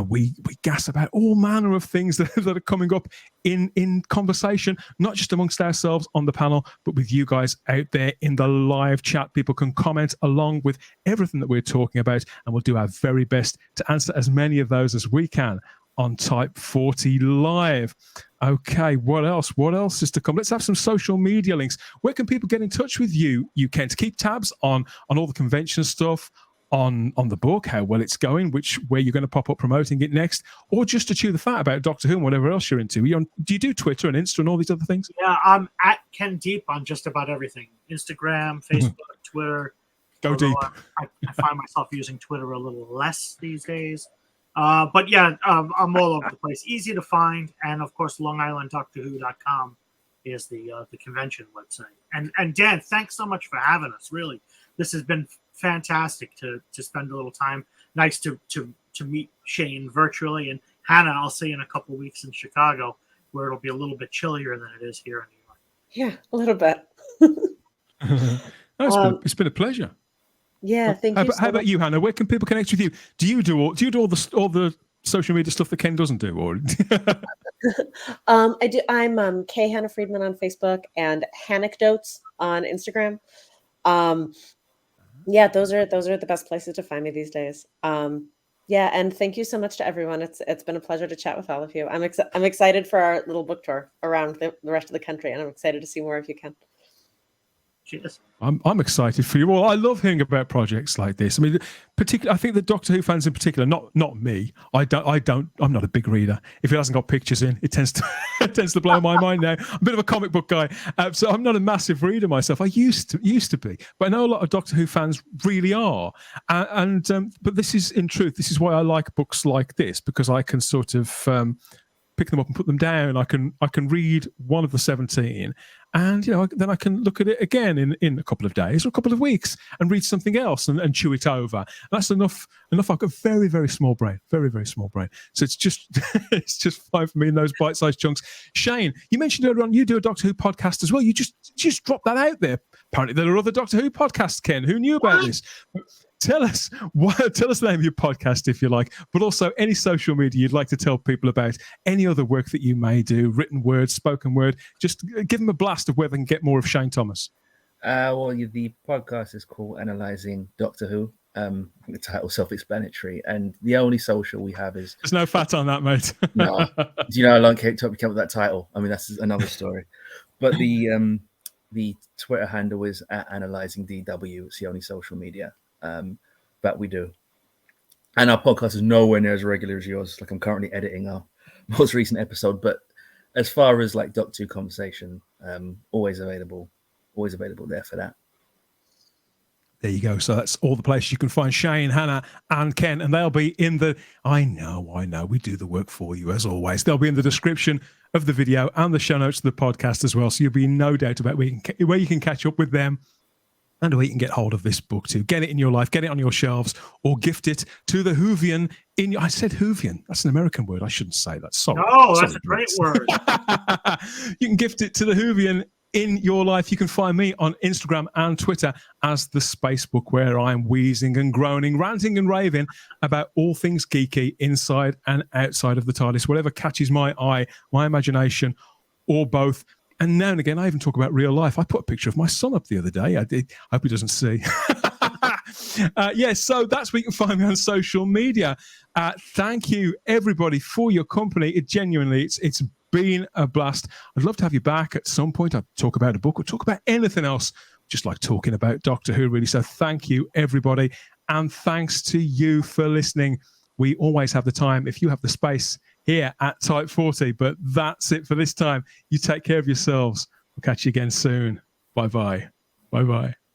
We gas about all manner of things that are coming up in conversation, not just amongst ourselves on the panel, but with you guys out there in the live chat. People can comment along with everything that we're talking about, and we'll do our very best to answer as many of those as we can on Type 40 Live. Okay, what else? What else is to come? Let's have some social media links. Where can people get in touch with you, Ken, to keep tabs on all the convention stuff, on the book, how well it's going, where you're going to pop up promoting it next, or just to chew the fat about Doctor Who and whatever else you're into? Do you do Twitter and Insta and all these other things? Yeah, I'm at Ken Deep on just about everything. Instagram, Facebook, Twitter. Go deep. I find myself using Twitter a little less these days. But yeah, I'm all over the place. Easy to find. And of course, LongIslandDoctorWho.com is the convention website. And Dan, thanks so much for having us. Really, this has been fantastic to spend a little time. Nice to meet Shane virtually. And Hannah, I'll see you in a couple of weeks in Chicago, where it'll be a little bit chillier than it is here in New York. Yeah, a little bit. It's been a pleasure. Yeah, thank you. How about you, Hannah? Where can people connect with you? Do you do all the social media stuff that Ken doesn't do, or? I do. I'm K Hannah Friedman on Facebook and Hanecdotes on Instagram. Yeah, those are the best places to find me these days. Yeah, and thank you so much to everyone. It's been a pleasure to chat with all of you. I'm excited for our little book tour around the rest of the country, and I'm excited to see more of you, Ken. Cheers. I'm excited for you all. I love hearing about projects like this. I mean, particularly, I think the Doctor Who fans in particular, not me. I'm not a big reader. If it hasn't got pictures in, it tends to blow my mind now. I'm a bit of a comic book guy, so I'm not a massive reader myself. I used to be, but I know a lot of Doctor Who fans really are. But this is, in truth, this is why I like books like this, because I can sort of pick them up and put them down. I can read one of the 17, and then I can look at it again in a couple of days or a couple of weeks and read something else and chew it over. And that's enough. I've got a very, very small brain, very, very small brain. So it's just fine for me in those bite-sized chunks. Shane, you mentioned earlier on you do a Doctor Who podcast as well. You just dropped that out there. Apparently there are other Doctor Who podcasts, Ken. Who knew about this? Tell us the name of your podcast, if you like, but also any social media you'd like to tell people about, any other work that you may do, written word, spoken word. Just give them a blast of where they can get more of Shane Thomas. The podcast is called Analyzing Doctor Who. The title's self-explanatory, and the only social we have is... There's no fat on that, mate. No. Do you know how long it took me to come up with that title? I mean, that's another story. But the Twitter handle is at Analyzing DW. It's the only social media that we do, and our podcast is nowhere near as regular as yours. Like, I'm currently editing our most recent episode, but as far as like Doctor Who conversation, always available there for that. There you go. So that's all the places you can find Shane, Hannah, and Ken, and they'll be in the... I know, we do the work for you, as always. They'll be in the description of the video and the show notes of the podcast as well, so you'll be in no doubt about where you can catch up with them and where you can get hold of this book too. Get it in your life, get it on your shelves, or gift it to the Whovian I said Whovian. That's an American word. I shouldn't say that. Sorry. No, that's a great word. You can gift it to the Whovian in your life. You can find me on Instagram and Twitter as the Spacebook, where I'm wheezing and groaning, ranting and raving about all things geeky inside and outside of the TARDIS, whatever catches my eye, my imagination, or both. And now and again, I even talk about real life. I put a picture of my son up the other day. I hope he doesn't see. Yes, so that's where you can find me on social media. Thank you, everybody, for your company. It's been a blast. I'd love to have you back at some point. I'd talk about a book or talk about anything else, just like talking about Doctor Who, really. So thank you, everybody. And thanks to you for listening. we always have the time if you have the space here at Type 40. But that's it for this time. You take care of yourselves. We'll catch you again soon. Bye-bye. Bye-bye.